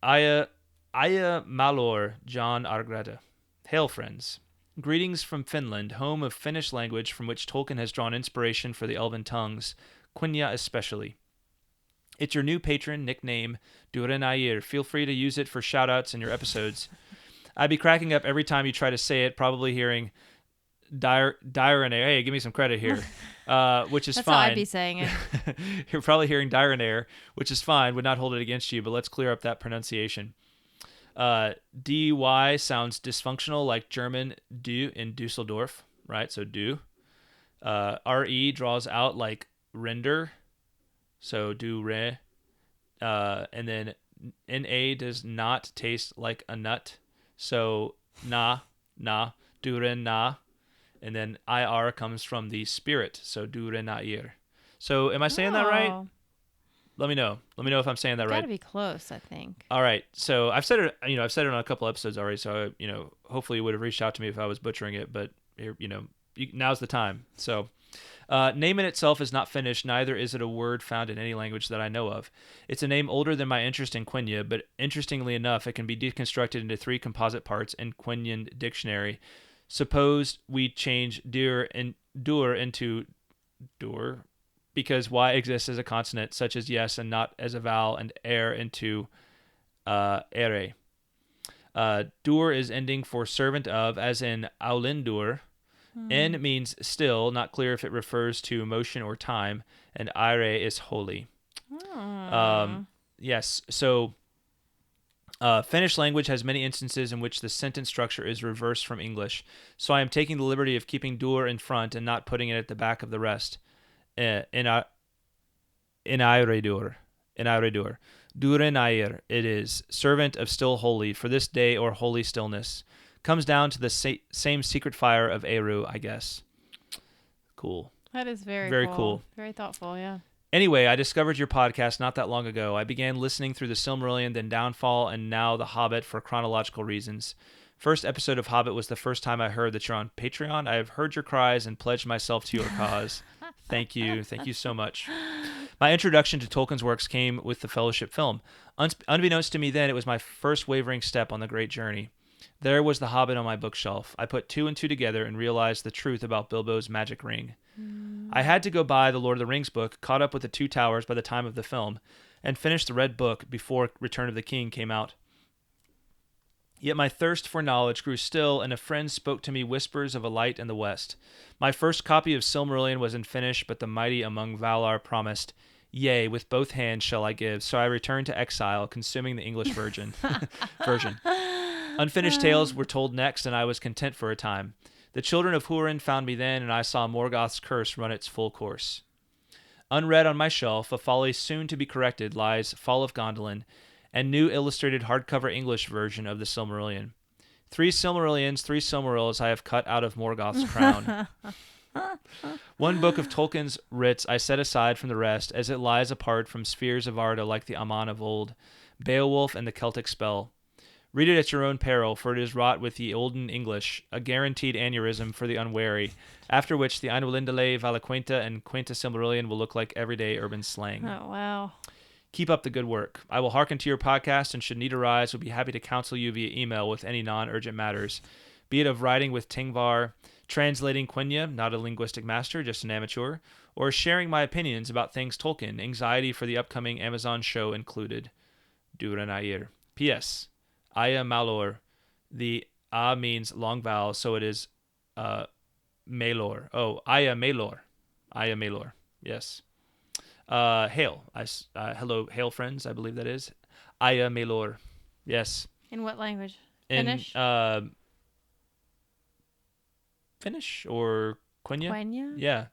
Aya Malor John Argreta. Hail, friends. Greetings from Finland, home of Finnish language from which Tolkien has drawn inspiration for the elven tongues, Quenya especially. It's your new patron nickname, Durenair. Feel free to use it for shout-outs in your episodes. I'd be cracking up every time you try to say it, probably hearing Durenair. Hey, give me some credit here, which is That's fine. how I'd be saying it. You're probably hearing Durenair, which is fine. Would not hold it against you, but let's clear up that pronunciation. DY sounds dysfunctional, like German du in Dusseldorf, right? So du. RE draws out like render, so do re. And then NA does not taste like a nut, so na, duren na. And then IR comes from the spirit, so durenair. So am I saying that right? Let me know. Let me know if I'm saying that right. Gotta be close, I think. All right. So I've said it. I've said it on a couple episodes already. So hopefully you would have reached out to me if I was butchering it. But now's the time. So, name in itself is not finished. Neither is it a word found in any language that I know of. It's a name older than my interest in Quenya, but interestingly enough, it can be deconstructed into 3 composite parts in Quenyan dictionary. Suppose we change dur into dur, because Y exists as a consonant, such as yes and not as a vowel, and into ere. Dur is ending for servant of, as in Aulindur. N means still, not clear if it refers to motion or time, and ire is holy. Yes, so Finnish language has many instances in which the sentence structure is reversed from English, so I am taking the liberty of keeping dur in front and not putting it at the back of the rest. In airedur. Durenair it is, servant of still holy, for this day or holy stillness. Comes down to the same secret fire of Eru, I guess. Cool. That is very cool. Very thoughtful, yeah. Anyway, I discovered your podcast not that long ago. I began listening through the Silmarillion, then Downfall, and now The Hobbit for chronological reasons. First episode of Hobbit was the first time I heard that you're on Patreon. I have heard your cries and pledged myself to your cause. Thank you. Thank you so much. My introduction to Tolkien's works came with the Fellowship film. Unbeknownst to me then, it was my first wavering step on the great journey. There was The Hobbit on my bookshelf. I put 2 and 2 together and realized the truth about Bilbo's magic ring. I had to go buy the Lord of the Rings book, caught up with the 2 Towers by the time of the film, and finished the Red Book before Return of the King came out. Yet my thirst for knowledge grew still, and a friend spoke to me whispers of a light in the west. My first copy of Silmarillion was in Finnish, but the mighty among Valar promised, "Yea, with both hands shall I give." So I returned to exile, consuming the English version. Unfinished tales were told next, and I was content for a time. The children of Húrin found me then, and I saw Morgoth's curse run its full course. Unread on my shelf, a folly soon to be corrected, lies Fall of Gondolin, and new illustrated hardcover English version of the Silmarillion. 3 Silmarillions, 3 Silmarils I have cut out of Morgoth's crown. One book of Tolkien's writs I set aside from the rest, as it lies apart from spheres of Arda like the Aman of old, Beowulf and the Celtic spell. Read it at your own peril, for it is wrought with the olden English, a guaranteed aneurysm for the unwary, after which the Ainulindalë, Valaquenta, and Quenta Silmarillion will look like everyday urban slang. Oh, wow. Keep up the good work. I will hearken to your podcast, and should need arise, will be happy to counsel you via email with any non-urgent matters, be it of writing with Tingvar, translating Quenya, not a linguistic master, just an amateur, or sharing my opinions about things Tolkien, anxiety for the upcoming Amazon show included. Durenair. P.S. Aya Malor. The A means long vowel, so it is Malor. Oh, Aya Malor. Aya Malor. Yes. Hail. Hello, hail friends, I believe that is. Aya Malor. Yes. In what language? Finnish? Finnish or Quenya? Quenya? Yeah.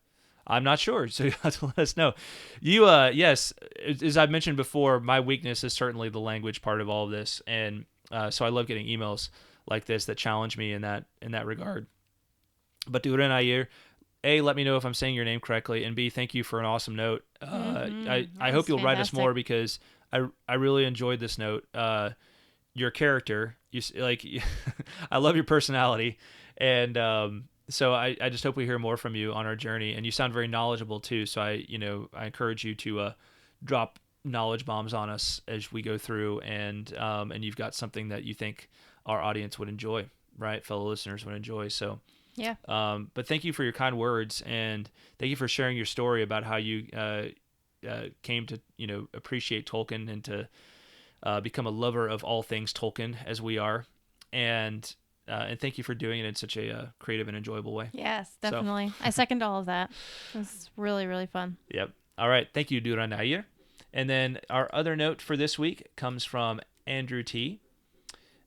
I'm not sure, so you have to let us know. You, yes, as I've mentioned before, my weakness is certainly the language part of all of this, and so I love getting emails like this that challenge me in that regard. But Durenair, A, let me know if I'm saying your name correctly, and B, thank you for an awesome note. I hope you'll write us more, because I really enjoyed this note. Your character, I love your personality, and so I just hope we hear more from you on our journey, and you sound very knowledgeable too. So I encourage you to drop knowledge bombs on us as we go through, and you've got something that you think our audience would enjoy, right? Fellow listeners would enjoy. So yeah. But thank you for your kind words, and thank you for sharing your story about how you came to appreciate Tolkien and to become a lover of all things Tolkien as we are, and thank you for doing it in such a creative and enjoyable way. Yes, definitely. I second all of that. It was really, really fun. Yep. All right. Thank you, Duranayir. And then our other note for this week comes from Andrew T.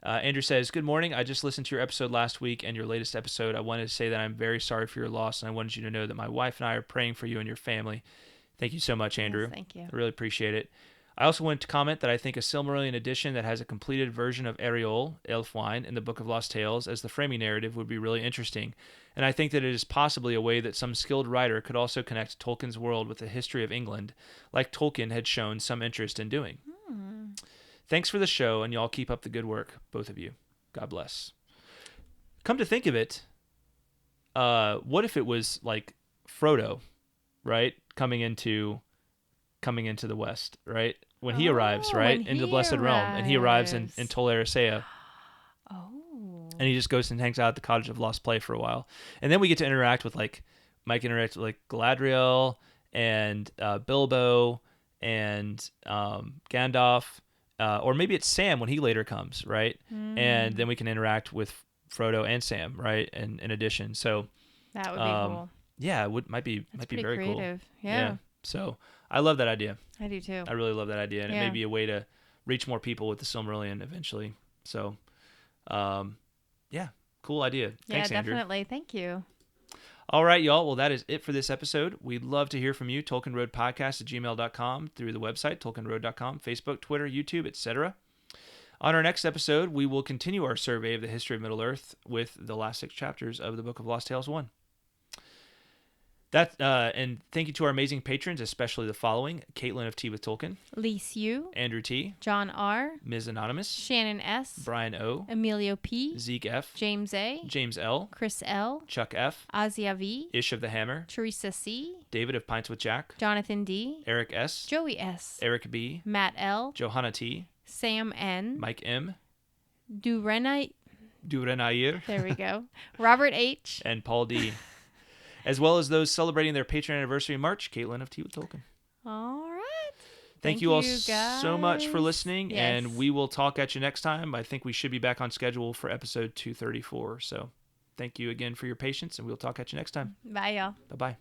Andrew says, "Good morning. I just listened to your episode last week and your latest episode. I wanted to say that I'm very sorry for your loss, and I wanted you to know that my wife and I are praying for you and your family." Thank you so much, Andrew. Yes, thank you. I really appreciate it. I also wanted to comment that I think a Silmarillion edition that has a completed version of Eriol, Elfwine, in the Book of Lost Tales as the framing narrative would be really interesting. And I think that it is possibly a way that some skilled writer could also connect Tolkien's world with the history of England, like Tolkien had shown some interest in doing. Thanks for the show, and y'all keep up the good work, both of you. God bless. Come to think of it, what if it was like Frodo, right? Coming into the West, right? When he arrives, right? Into the Blessed Realm. And he arrives in Tol Eressëa. Oh. And he just goes and hangs out at the Cottage of Lost Play for a while. And then we get to interact with Mike interacts with Galadriel and Bilbo and Gandalf. Or maybe it's Sam when he later comes, right? And then we can interact with Frodo and Sam, right? And in addition, so that would be cool. Yeah, it might be very creative. cool. Yeah. So I love that idea. I do too. I really love that idea, and it may be a way to reach more people with the Silmarillion eventually. So, cool idea. Thanks, Andrew. Yeah, definitely. Thank you. All right, y'all. Well, that is it for this episode. We'd love to hear from you. TolkienRoadPodcast@gmail.com, through the website, TolkienRoad.com, Facebook, Twitter, YouTube, etc. On our next episode, we will continue our survey of the history of Middle-earth with the last 6 chapters of the Book of Lost Tales 1. And thank you to our amazing patrons, especially the following: Caitlin of Tea with Tolkien, Lise U, Andrew T, John R, Ms. Anonymous, Shannon S, Brian O, Emilio P, Zeke F, James A, James L, Chris L, Chuck F, Azia V, Ish of the Hammer, Teresa C, David of Pints with Jack, Jonathan D, Eric S, Joey S, Eric B, Matt L, Johanna T, Sam N, Mike M, Durenayir, there we go, Robert H, and Paul D. As well as those celebrating their Patreon anniversary in March, Caitlin of Tea with Tolkien. All right. Thank you all guys. so much for listening, Yes. and we will talk at you next time. I think we should be back on schedule for episode 234. So thank you again for your patience, and we'll talk at you next time. Bye, y'all. Bye-bye.